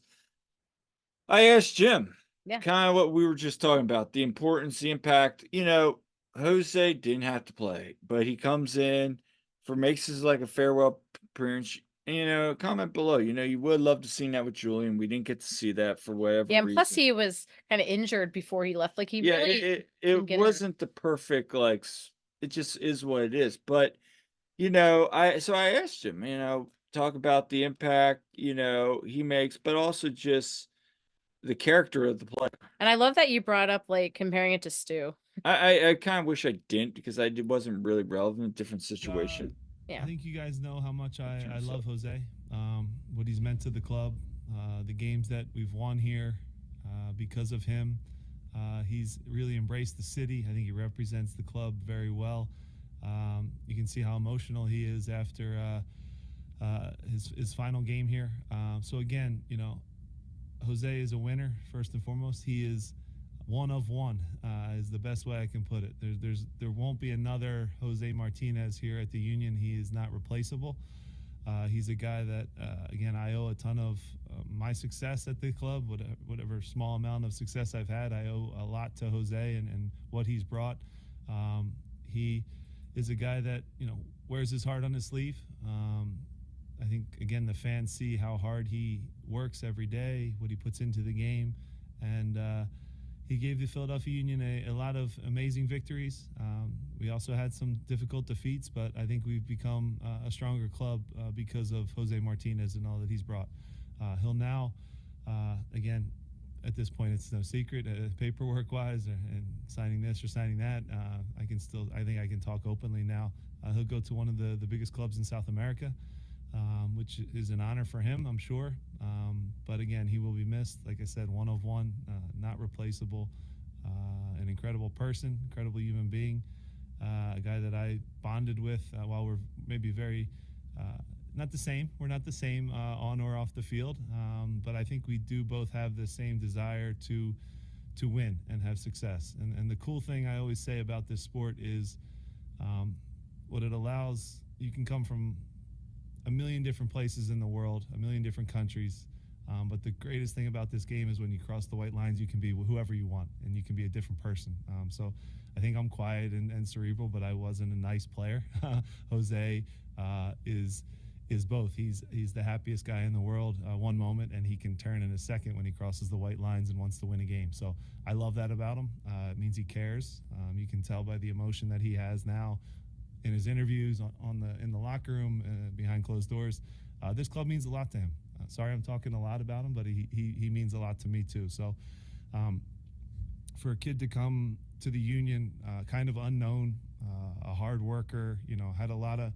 I asked Jim, Yeah. kind of what we were just talking about, the importance, the impact. You know, Jose didn't have to play, but he comes in makes his like a farewell appearance. You know, comment below. You know, you would love to see that with Jillian. We didn't get to see that for whatever Yeah, and plus reason. he was kind of injured before he left. Like he Yeah, really it get in. wasn't the perfect like it just is what it is. But, I asked him, talk about the impact, he makes, but also just the character of the player. And I love that you brought up like comparing it to Stu. I kind of wish I didn't, because it wasn't really relevant, different situation. Yeah. I think you guys know how much I terms love of- Jose, what he's meant to the club, the games that we've won here because of him. He's really embraced the city. I think he represents the club very well. You can see how emotional he is after his final game here. So again, Jose is a winner first and foremost. He is one of one, is the best way I can put it. There won't be another Jose Martinez here at the Union. He is not replaceable. He's a guy that, again, I owe a ton of my success at the club, whatever small amount of success I've had. I owe a lot to Jose and what he's brought. He is a guy that, wears his heart on his sleeve. I think, again, the fans see how hard he works every day, what he puts into the game. And he gave the Philadelphia Union a lot of amazing victories. We also had some difficult defeats, but I think we've become a stronger club because of Jose Martinez and all that he's brought. He'll now, again, at this point, it's no secret, paperwork-wise, and signing this or signing that. I think I can talk openly now. He'll go to one of the biggest clubs in South America, which is an honor for him, I'm sure. But again, he will be missed. Like I said, one of one, not replaceable, an incredible person, incredible human being, a guy that I bonded with while we're maybe very not the same. We're not the same on or off the field, but I think we do both have the same desire to win and have success. And the cool thing I always say about this sport is what it allows. You can come from a million different places in the world, a million different countries. But the greatest thing about this game is when you cross the white lines, you can be whoever you want, and you can be a different person. So I think I'm quiet and cerebral, but I wasn't a nice player. Jose is both. He's the happiest guy in the world one moment, and he can turn in a second when he crosses the white lines and wants to win a game. So I love that about him. It means he cares. You can tell by the emotion that he has now in his interviews, in the locker room, behind closed doors. This club means a lot to him. Sorry I'm talking a lot about him, but he means a lot to me too. So for a kid to come to the Union, kind of unknown, a hard worker, had a lot of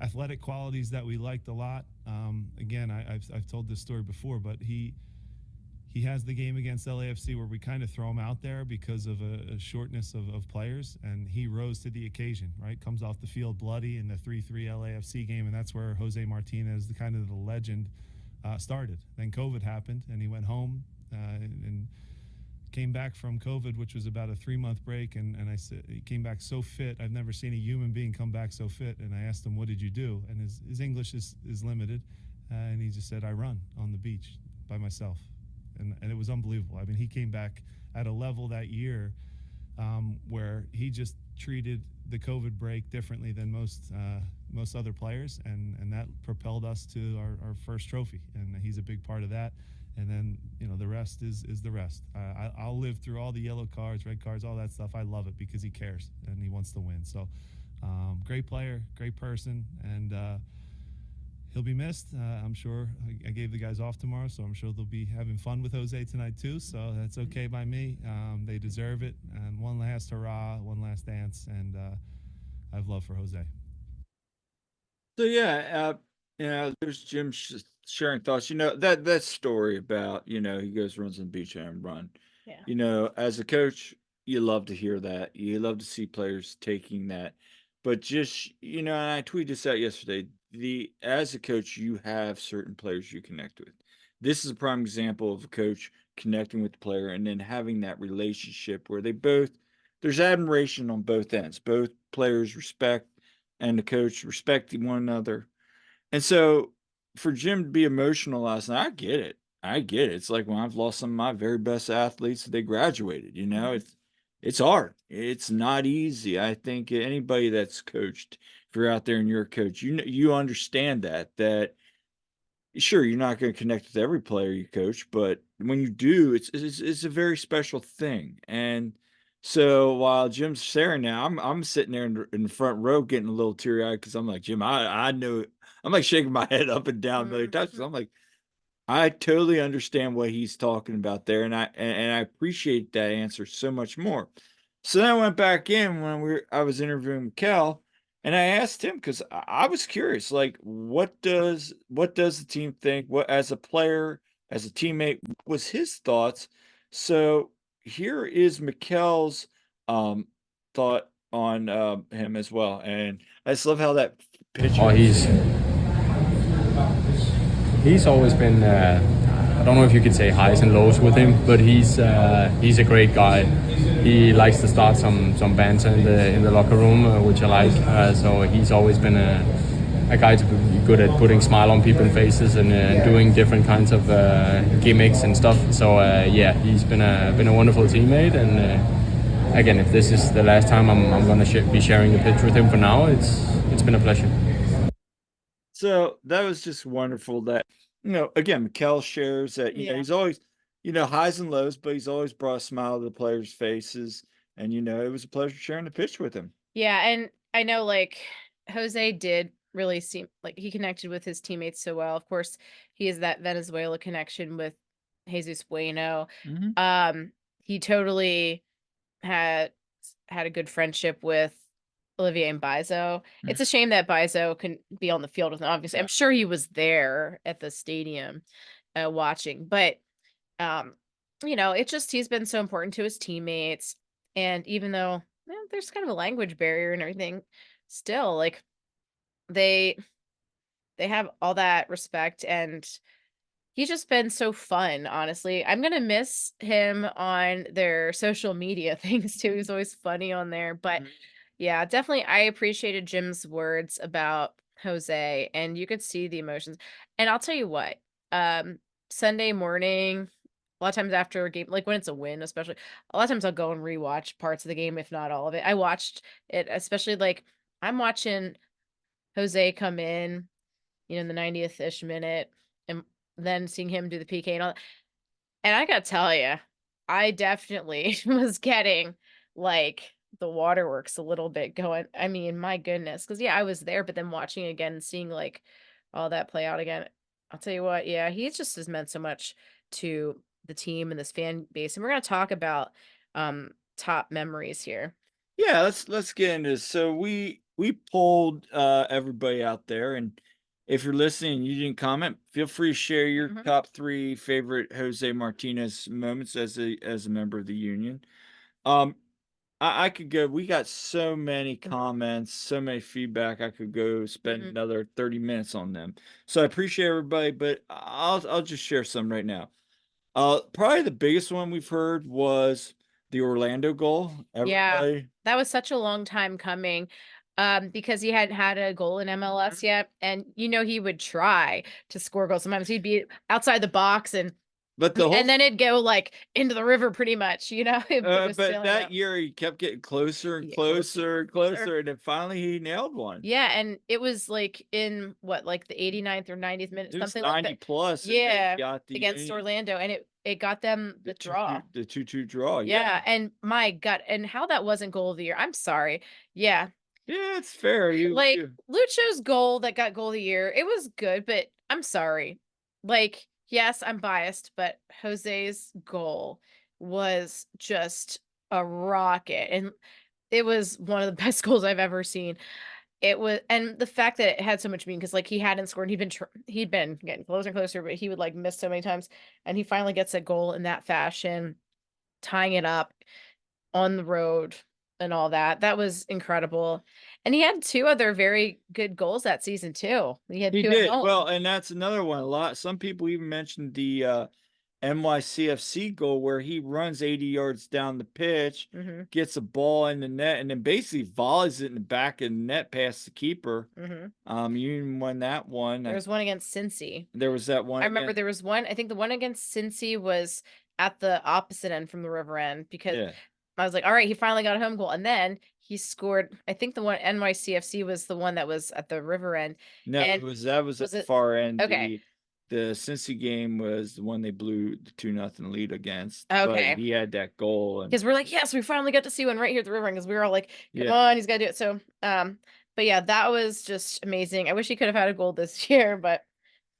athletic qualities that we liked a lot. Again, I've told this story before, but he has the game against LAFC where we kind of throw him out there because of a shortness of players, and he rose to the occasion, right? Comes off the field bloody in the 3-3 LAFC game, and that's where Jose Martinez, the legend, started. Then COVID happened, and he went home and came back from COVID, which was about a 3-month break, and I said he came back so fit. I've never seen a human being come back so fit, and I asked him, what did you do? And his English is limited, and he just said, I run on the beach by myself. And it was unbelievable. I mean, he came back at a level that year where he just treated the COVID break differently than most other players, and that propelled us to our first trophy. And he's a big part of that. And then, the rest is the rest. I'll live through all the yellow cards, red cards, all that stuff. I love it because he cares and he wants to win. So great player, great person, and he'll be missed. I'm sure I gave the guys off tomorrow, so I'm sure they'll be having fun with Jose tonight too. So that's okay by me. They deserve it. And one last hurrah, one last dance, and I have love for Jose. So yeah, there's Jim sharing thoughts. That story about he goes runs on the beach and run. Yeah. As a coach, you love to hear that. You love to see players taking that. But just and I tweeted this out yesterday. As a coach, you have certain players you connect with. This is a prime example of a coach connecting with the player and then having that relationship where there's admiration on both ends. Both players respect and the coach respecting one another. And so for Jim to be emotional last night, I get it. It's like when I've lost some of my very best athletes, they graduated, it's hard. It's not easy. I think anybody that's coached, if you're out there and you're a coach, you understand that sure, you're not going to connect with every player you coach, but when you do, it's a very special thing. And So while Jim's sharing now, I'm sitting there in the front row getting a little teary eyed because I'm like, Jim, I know I'm like shaking my head up and down a million times because I'm like, I totally understand what he's talking about there, and I appreciate that answer so much more. So then I went back in when I was interviewing Kel, and I asked him because I was curious, like, what does the team think? What, as a player, as a teammate, what was his thoughts? So here is Mikel's thought on him as well, and I just love how that picture. Oh, he's always been. I don't know if you could say highs and lows with him, but he's a great guy. He likes to start some banter in the locker room, which I like. So he's always been a guy to be good at putting smile on people's faces and doing different kinds of gimmicks and stuff. So yeah, he's been a wonderful teammate. And again, if this is the last time I'm going to be sharing a pitch with him for now, it's been a pleasure. So that was just wonderful that, again, Mikel shares that, he's always, highs and lows, but he's always brought a smile to the players' faces. And, it was a pleasure sharing the pitch with him. Yeah, and I know like Jose did really seem like he connected with his teammates so well. Of course, he has that Venezuela connection with Jesus Bueno. He totally had a good friendship with Olivier and Bizo. It's a shame that Bizo couldn't be on the field with him. Obviously, Yeah. I'm sure he was there at the stadium watching, but it's just he's been so important to his teammates. And even though there's kind of a language barrier and everything, still like they have all that respect, and he's just been so fun, honestly. I'm gonna miss him on their social media things too. He's always funny on there. But yeah, definitely I appreciated Jim's words about Jose, and you could see the emotions. And I'll tell you what, Sunday morning, a lot of times after a game, like when it's a win, especially, a lot of times I'll go and rewatch parts of the game, if not all of it. I watched it, especially like I'm watching Jose come in the 90th-ish minute, and then seeing him do the PK and all that. And I gotta tell you, I definitely was getting like the waterworks a little bit going. I mean, my goodness. Because yeah, I was there, but then watching again and seeing like all that play out again, I'll tell you what, yeah, he just has meant so much to the team and this fan base. And we're gonna talk about top memories here. Yeah, let's get into this. So we polled everybody out there, and if you're listening and you didn't comment, feel free to share your top 3 favorite Jose Martinez moments as a member of the union. I could go. We got so many comments, so many feedback. I could go spend another 30 minutes on them. So I appreciate everybody, but I'll just share some right now. Probably the biggest one we've heard was the Orlando goal. Everybody. Yeah, that was such a long time coming. Because he hadn't had a goal in MLS yet, and he would try to score goals. Sometimes he'd be outside the box, and then it'd go like into the river, pretty much. But that year he kept getting closer and closer and closer, and then finally he nailed one. Yeah, and it was like in what, like the 89th or 90th minute, something like 90 that. plus. Yeah, against Orlando, and it got them the draw. The 2-2 draw. Yeah, and my God, and how that wasn't goal of the year. I'm sorry. Yeah. Yeah, it's fair. Lucho's goal that got goal of the year, it was good, but I'm sorry. Like, yes, I'm biased, but Jose's goal was just a rocket, and it was one of the best goals I've ever seen. It was, and the fact that it had so much meaning, because like he hadn't scored, he'd been getting closer and closer, but he would like miss so many times, and he finally gets a goal in that fashion, tying it up on the road and all that. That was incredible. And he had 2 other very good goals that season too. He He 2 did. at home. Well, and that's another one. Some people even mentioned the NYCFC goal where he runs 80 yards down the pitch, gets a ball in the net, and then basically volleys it in the back of the net past the keeper. You even won that one. There was one against Cincy. There was that one. I remember there was one. I think the one against Cincy was at the opposite end from the river end, because I was like, all right, he finally got a home goal. And then he scored, I think the one NYCFC was the one that was at the river end. No, and that was at the far end. Okay. The Cincy game was the one they blew the 2-0 lead against. Okay. But he had that goal, and because we're like, yes, we finally got to see one right here at the river, because we were all like, come Yeah. on, he's got to do it. So, but yeah, that was just amazing. I wish he could have had a goal this year, but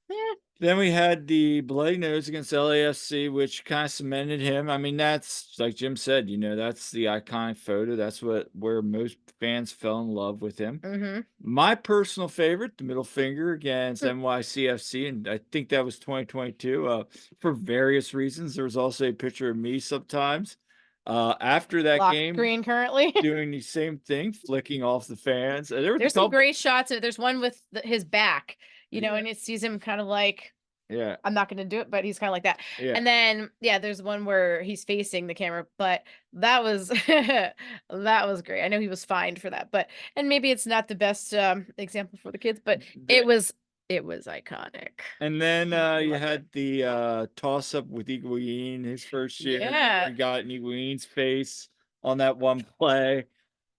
yeah. Then we had the bloody nose against LAFC, which kind of cemented him. I mean, that's like Jim said, that's the iconic photo. That's where most fans fell in love with him. Mm-hmm. My personal favorite, the middle finger against NYCFC, and I think that was 2022. For various reasons, there was also a picture of me sometimes after that Lock game screen currently. doing the same thing, flicking off the fans. There was There's some great shots. There's one with his back, Yeah. and it sees him kind of like, Yeah. I'm not going to do it, but he's kind of like that. Yeah. And then, there's one where he's facing the camera, but that was, that was great. I know he was fined for that, and maybe it's not the best example for the kids, but it was iconic. And then you Loved had the toss up with Higuain his first year. Yeah. He got in Higuain's face on that one play.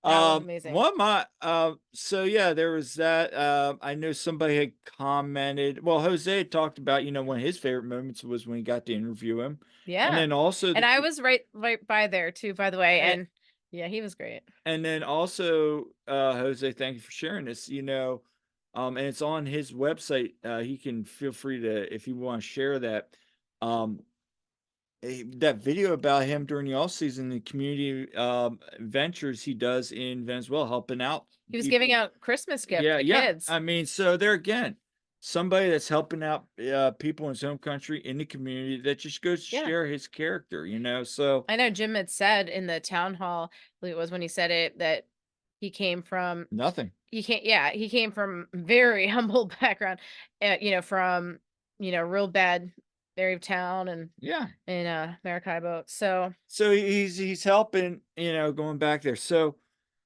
That was amazing. So yeah, there was that. I know somebody had commented. Well, Jose had talked about, one of his favorite moments was when he got to interview him. Yeah. And then also and I was right by there too, by the way. And- And yeah, he was great. And then also, Jose, thank you for sharing this. And it's on his website. He can feel free to, if you want to share that. That video about him during the off season, the community ventures he does in Venezuela, helping out. He was people. giving out Christmas gifts to kids. I mean, so there again, somebody that's helping out people in his home country, in the community, that just goes to share his character, So I know Jim had said in the town hall, I believe it was when he said it, that he came from nothing. He came from very humble background, from real bad area of town and in Maracaibo. So he's helping, going back there. So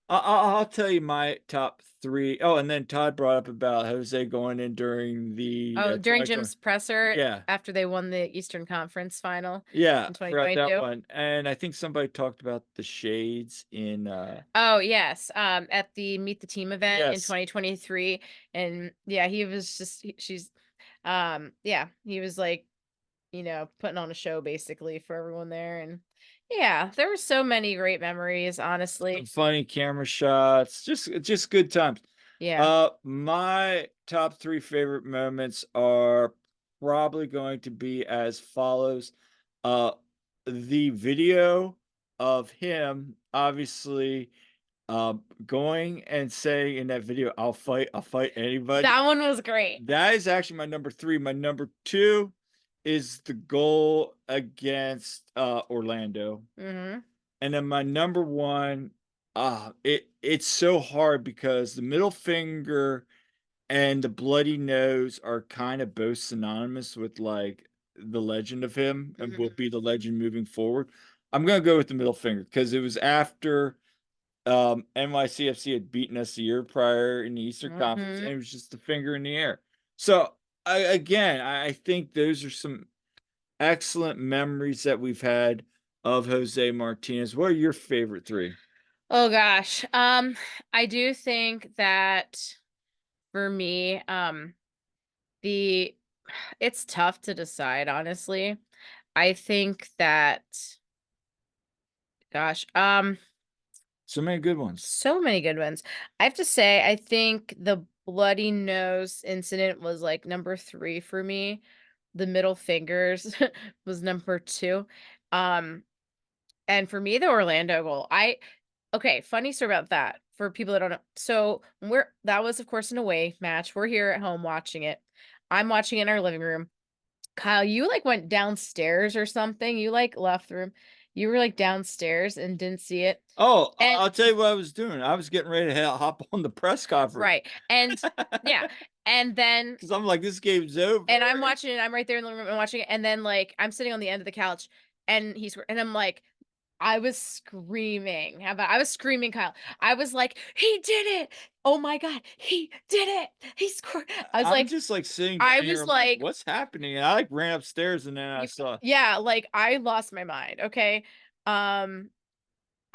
I'll tell you my top 3. Oh, and then Todd brought up about Jose going in during the during Jim's presser, Yeah. after they won the Eastern Conference final. Yeah, in forgot 2022. that one. And I think somebody talked about the shades in Oh yes, at the Meet the Team event in Yes. 2023, and he was just he was like, putting on a show basically for everyone there, and there were so many great memories, honestly. some funny camera shots, just good times. Yeah. My top 3 favorite moments are probably going to be as follows. The video of him obviously going and saying in that video, I'll fight anybody. That one was great. That is actually my number 3. My number 2 is the goal against Orlando. Mm-hmm. And then my number 1, it's so hard because the middle finger and the bloody nose are kind of both synonymous with like the legend of him and will be the legend moving forward. I'm gonna go with the middle finger because it was after NYCFC had beaten us the year prior in the Eastern Conference, and it was just the finger in the air. So I think those are some excellent memories that we've had of Jose Martinez. What are your favorite 3? Oh gosh. I do think that for me, it's tough to decide, honestly. I think that, gosh, so many good ones. So many good ones. I have to say, I think the bloody nose incident was like number 3 for me. The middle fingers was number 2. And for me, the Orlando goal, okay, funny story about that for people that don't know. So that was, of course, an away match. We're here at home watching it. I'm watching it in our living room. Kyle, you like went downstairs or something. You like left the room. You were like downstairs and didn't see it. Oh, I'll tell you what I was doing. I was getting ready to hop on the press conference. Right. And and then because I'm like, this game's over. And I'm watching it. I'm right there in the living room and watching it. And then like I'm sitting on the end of the couch and and I'm like, I was screaming. I was screaming, Kyle. I was like, he did it. Oh my God, he did it. He scored. I'm just like sitting I here, was like, what's happening? And I like ran upstairs and then I saw. Yeah, like I lost my mind. Okay.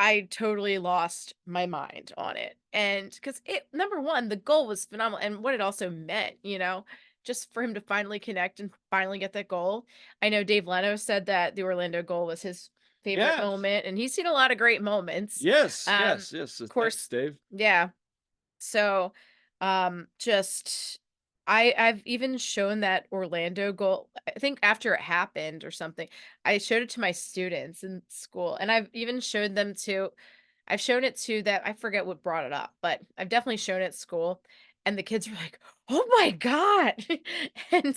I totally lost my mind on it. And because number 1, the goal was phenomenal. And what it also meant, just for him to finally connect and finally get that goal. I know Dave Leno said that the Orlando goal was his favorite Yes. moment, and he's seen a lot of great moments. Yes. Um, Yes. So of course, thanks, Dave. yeah. So, just I've even shown that Orlando goal. I think after it happened or something, I showed it to my students in school, and I've even showed them to. I've shown it to that. I forget what brought it up, but I've definitely shown it at school, and the kids were like, "Oh my god!" And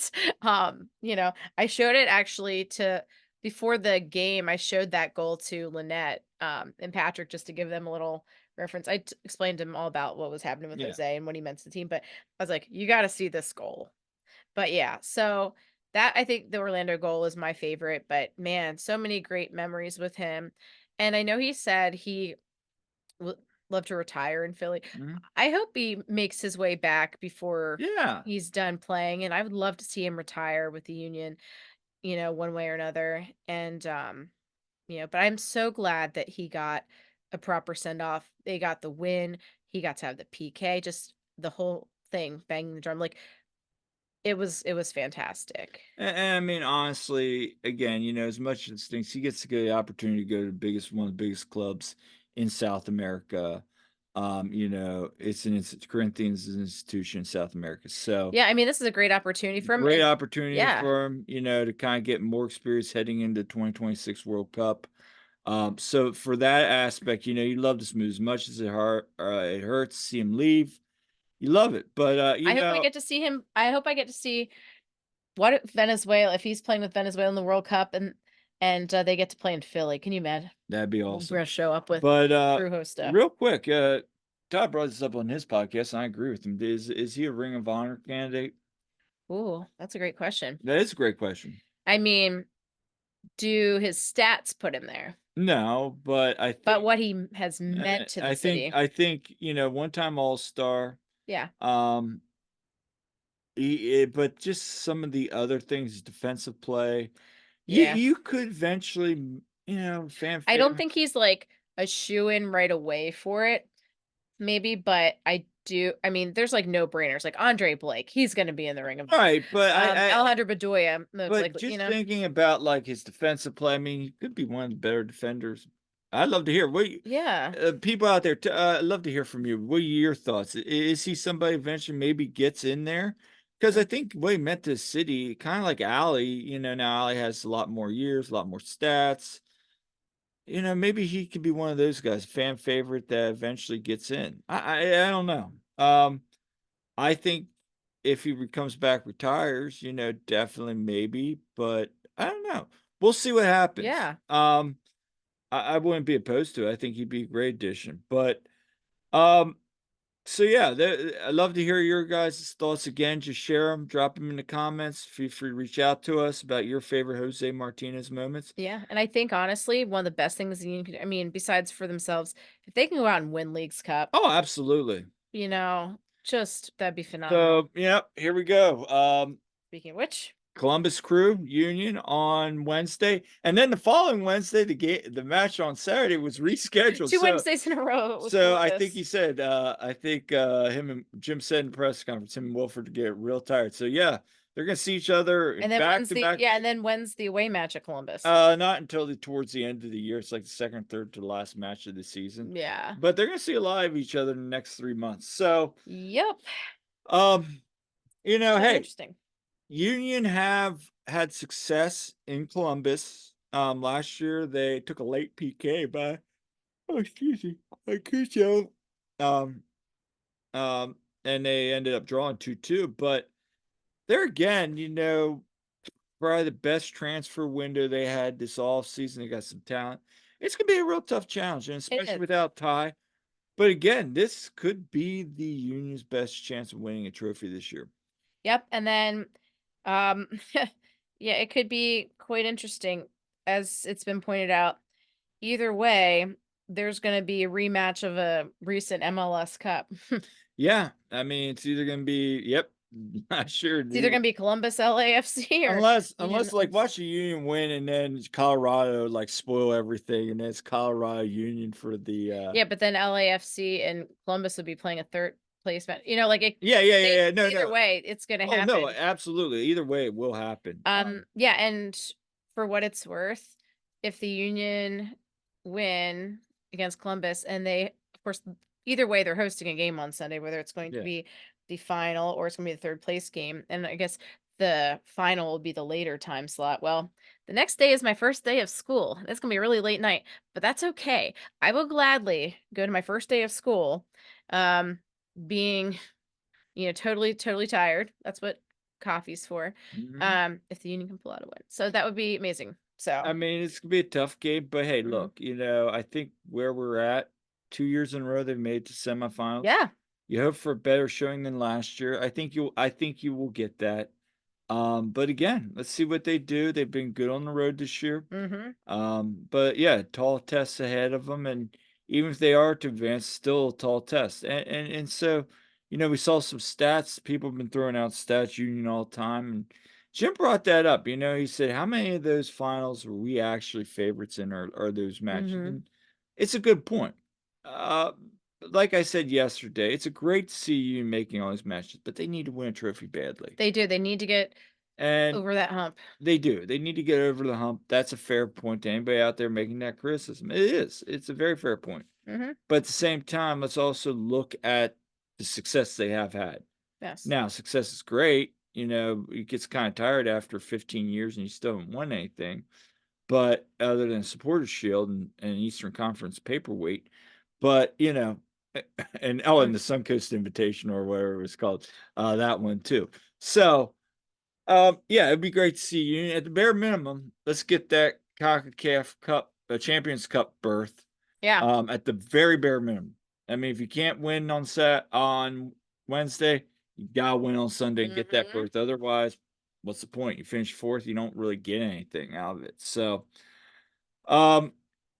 I showed it actually to before the game. I showed that goal to Lynette and Patrick just to give them a little reference. Explained to him all about what was happening with Yeah. Jose and what he meant to the team, but I was like, "You got to see this goal." But yeah, so that I think the Orlando goal is my favorite. But man, so many great memories with him, and I know he said he would love to retire in Philly. Mhm. I hope he makes his way back before Yeah. he's done playing, and I would love to see him retire with the Union, one way or another. And but I'm so glad that he got a proper send off. They got the win. He got to have the PK, just the whole thing, banging the drum. Like it was fantastic. And I mean, honestly, again, as much as things, he gets to get the opportunity to go to one of the biggest clubs in South America. Corinthians is an institution in South America. So Yeah, I mean, this is a great opportunity for him. great And opportunity yeah, for him, to kind of get more experience heading into 2026 World Cup. So for that aspect, you love this move as much as it hurts to see him leave. You love it, but I hope I get to see him. I hope I get to see what if Venezuela, if he's playing with Venezuela in the World Cup, and they get to play in Philly. Can you imagine? that'd be We're awesome. gonna show up with But Brujo stuff. real quick, Todd brought this up on his podcast, and I agree with him. Is he a Ring of Honor candidate? Ooh, that's a great question. That is a great question. I mean, do his stats put him there? No, but I think But what he has meant to the I think city. I think one-time All-Star. Yeah. Um, but just some of the other things, defensive play. Yeah. You could eventually, fan I don't favorite. think he's like a shoe-in right away for it, maybe, but I mean, there's like no brainers. Like Andre Blake, he's gonna be in the Ring of All right, but Alejandro Bedoya, most but likely, just thinking about like his defensive play, I mean, he could be one of the better defenders. I'd love to hear Yeah. people out there. I'd love to hear from you. What are your thoughts? Is he somebody eventually maybe gets in there? Because I think what he meant to the city, kind of like Ali. Now Ali has a lot more years, a lot more stats. Maybe he could be one of those guys, fan favorite that eventually gets in. I don't know. I think if he comes back, retires, definitely maybe, but I don't know. We'll see what happens. Yeah. I wouldn't be opposed to it. I think he'd be a great addition. But um, so yeah, I'd love to hear your guys' thoughts again. Just share them, drop them in the comments. Feel free to reach out to us about your favorite Jose Martinez moments. Yeah, and I think honestly, one of the best things the Union I mean, besides for themselves, if they can go out and win Leagues Cup, Oh, absolutely. just that'd be phenomenal. So, yep, here we go. Speaking of which, Columbus Crew Union on Wednesday, and then the following Wednesday, the match on Saturday was rescheduled. two Wednesdays in a row. with So I Columbus. think he said, him and Jim said in the press conference, him and Wilford to get real tired. So yeah, they're gonna see each other and then back to back. and then when's the away match at Columbus? Not until towards the end of the year. It's like the second, third to last match of the season. Yeah. But they're gonna see a lot of each other in the next 3 months. So Yep. hey, Interesting. Union have had success in Columbus. Last year they took a late PK by Cuccio. And they ended up drawing 2-2. But there again, probably the best transfer window they had this off season. They got some talent. It's gonna be a real tough challenge, and especially without Ty. But again, this could be the Union's best chance of winning a trophy this year. Yep. And then yeah, it could be quite interesting. As it's been pointed out, either way, there's going to be a rematch of a recent MLS Cup. Yeah, I mean, it's either going to be, yep, not sure. It's either going to be Columbus LAFC or unless like watch the Union win and then Colorado like spoil everything, and then it's Colorado Union for the yeah, but then LAFC and Columbus would be playing a third. placement. You know, like it, Yeah. No, either no. way, it's gonna Oh happen. no, absolutely. Either way, it will happen. Yeah, and for what it's worth, if the Union win against Columbus, and they, of course, either way, they're hosting a game on Sunday, whether it's going to Yeah. be the final or it's going to be the third place game. And I guess the final will be the later time slot. Well, the next day is my first day of school. It's going to be a really late night, but that's okay. I will gladly go to my first day of school, being, totally, totally tired. That's what coffee's for. Mhm. If the Union can pull out a win. So that would be amazing. So, I mean, it's gonna be a tough game, but hey, mhm. look, I think where we're at, 2 years in a row, they've made to semifinals. Yeah. You hope for a better showing than last year. I think you will get that. But again, let's see what they do. They've been good on the road this year. Mhm. But yeah, tall tests ahead of them, and even if they are to advance, still a tall test. And so, we saw some stats. People have been throwing out stats Union all the time, and Jim brought that up. He said, "How many of those finals were we actually favorites in, or those matches?" Mhm. And it's a good point. Uh, like I said yesterday, it's a great to see you making all these matches, but they need to win a trophy badly, They do. They need to get and over that hump. they do. They need to get over the hump. That's a fair point to anybody out there making that criticism. It is. It's a very fair point. Mhm. But at the same time, let's also look at the success they have had. Yes. Now, success is great. It gets kind of tired after 15 years and you still haven't won anything. But other than Supporters Shield and Eastern Conference paperweight, but and and the Suncoast Invitation or whatever it was called, that one too. So yeah, it'd be great to see you. At the bare minimum, let's get that CONCACAF Cup, Champions Cup berth. Yeah. At the very bare minimum. I mean, if you can't win on Wednesday, you gotta win on Sunday and get that Mhm. berth. Otherwise, what's the point? You finish fourth, you don't really get anything out of it. So, um,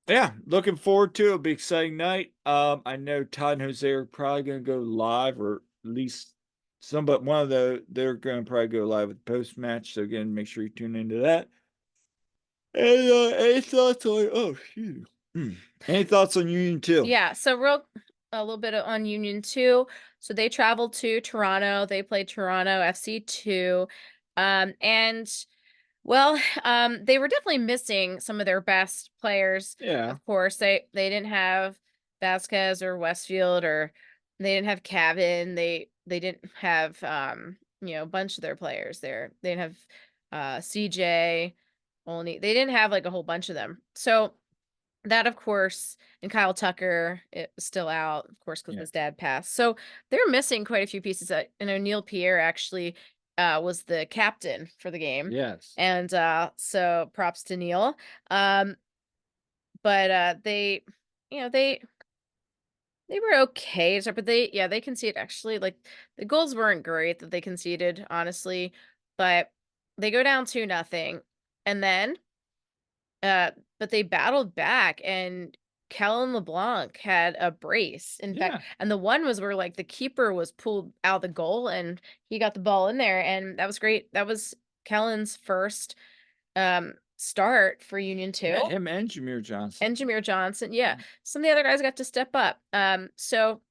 yeah, looking forward to it. It'll be an exciting night. I know Todd and Jose are probably going to go live, or at least but one of they're going to probably go live with the post match. So again, make sure you tune into that. And any thoughts on? Oh, excuse me. Any thoughts on Union 2? Yeah. So a little bit on Union 2. So they traveled to Toronto. They played Toronto FC 2. And well, they were definitely missing some of their best players. Yeah. Of course, they didn't have Vasquez or Westfield, or they didn't have Cavan. They didn't have a bunch of their players there. They didn't have CJ. Only they didn't have like a whole bunch of them. So that, of course, and Kyle Tucker is still out, of course, because Yeah. his dad passed. So they're missing quite a few pieces. Neil Pierre actually was the captain for the game. Yes. And so props to Neil. But they, they were okay, but they conceded actually, like, the goals weren't great that they conceded, honestly, but they go down 2-0, and then uh, but they battled back, and Kellen LeBlanc had a brace, in fact, Yeah. and the one was where, like, the keeper was pulled out of the goal, and he got the ball in there, and that was great. That was Kellen's first, start for Union 2. Yeah, him and Jameer Johnson. And Jameer Johnson, yeah. Some of the other guys got to step up. So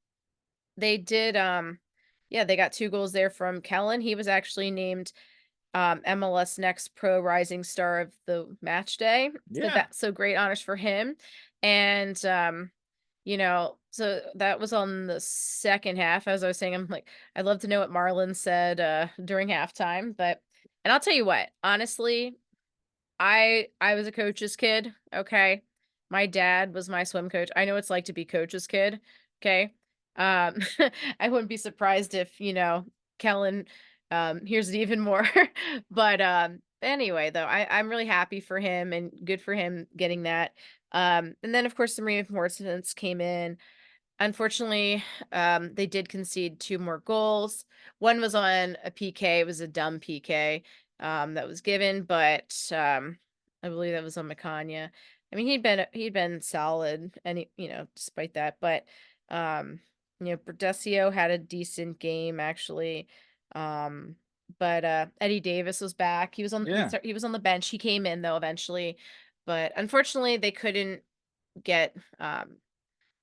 they did, yeah, they got 2 goals there from Kellen. He was actually named MLS Next Pro Rising Star of the Match Day. So Yeah. so great honors for him. And so that was on the second half. As I was saying, I'm like, I'd love to know what Marlon said during halftime. And I'll tell you what, honestly, I was a coach's kid, okay? My dad was my swim coach. I know what it's like to be coach's kid, okay? Um, I wouldn't be surprised if, Kellen hears it even more. But anyway, though, I'm really happy for him and good for him getting that. And then of course the reinforcements came in. Unfortunately, they did concede 2 more goals. One was on a PK. It was a dumb PK that was given, but I believe that was on Makanya. I mean, he'd been solid, and despite that, but Berdesio had a decent game actually. But Eddie Davis was back. He was on. Yeah. He was on the bench. He came in though eventually, but unfortunately, they couldn't get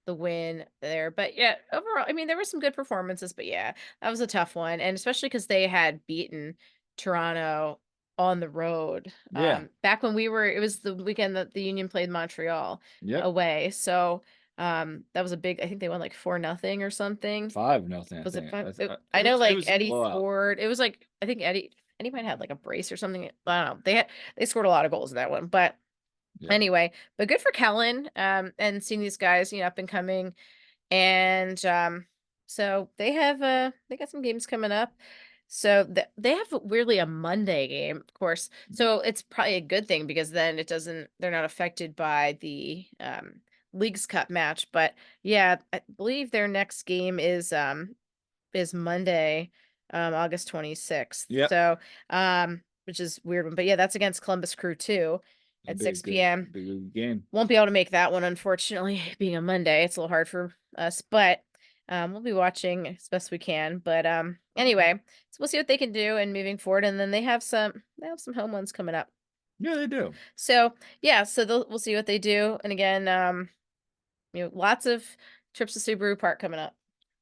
the win there. But yeah, overall, I mean, there were some good performances, but yeah, that was a tough one. And especially because they had beaten Toronto on the road. Yeah. Back when it was the weekend that the Union played Montreal Yep. away. So that was a big, I think they won like 4-0 or something. 5-0. Was it 5? I I know it like was a Eddie blowout. Ford, it was like, I think Eddie might have had like a brace or something. I don't know. They scored a lot of goals in that one, but Yeah. anyway, but good for Kellen, and seeing these guys, up and coming. And so they got some games coming up. So they have weirdly a Monday game, of course. So it's probably a good thing because then they're not affected by the Leagues Cup match. But yeah, I believe their next game is Monday, August 26th. Yep. So which is weird one. But yeah, that's against Columbus Crew 2 It'll at be a 6 good- p.m. Big good game. Won't be able to make that one, unfortunately, being a Monday. It's a little hard for us, but we'll be watching as best we can. But anyway, so we'll see what they can do and moving forward. And then they have some home ones coming up. Yeah, they do. So yeah, so we'll see what they do. And again, lots of trips to Subaru Park coming up.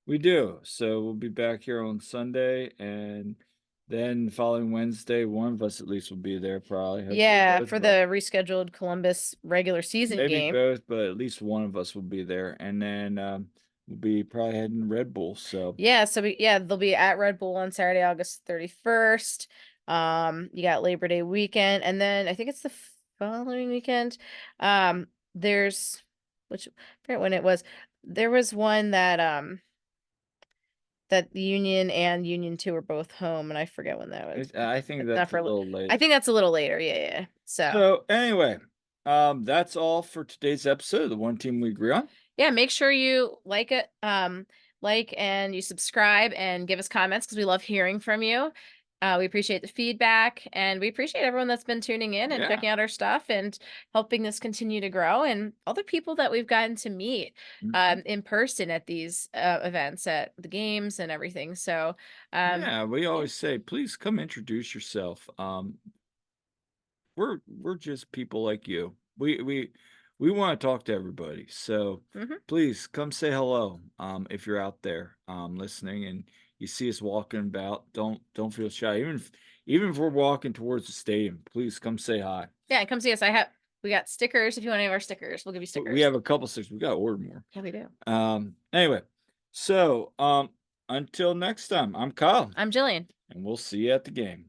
We do. So we'll be back here on Sunday, and then following Wednesday, one of us at least will be there probably. Hopefully Yeah, both, for but the rescheduled Columbus regular season maybe game. both, but at least one of us will be there. And then we'll be probably heading to Red Bull. So Yeah, so they'll be at Red Bull on Saturday, August 31st. You got Labor Day weekend, and then I think it's the following weekend. There's which I forget when it was. There was one that the Union and Union 2 were both home, and I forget when that was. I think It's that's not for a little late. I think that's a little later. Yeah. So anyway, that's all for today's episode of the One Team We Agree On. Yeah, make sure you like it, like and you subscribe and give us comments because we love hearing from you. We appreciate the feedback and we appreciate everyone that's been tuning in and Yeah. checking out our stuff and helping this continue to grow and all the people that we've gotten to meet in person at these events, at the games and everything. So Yeah, we always say, please come introduce yourself. We're just people like you. We want to talk to everybody. So please come say hello. If you're out there listening and you see us walking about, don't feel shy. Even if we're walking towards the stadium, please come say hi. Yeah, come see us. We got stickers. If you want any of our stickers, we'll give you stickers. We have a couple stickers. We got to order more. Yeah, we do. Anyway, so until next time, I'm Kyle. I'm Jillian. And we'll see you at the game.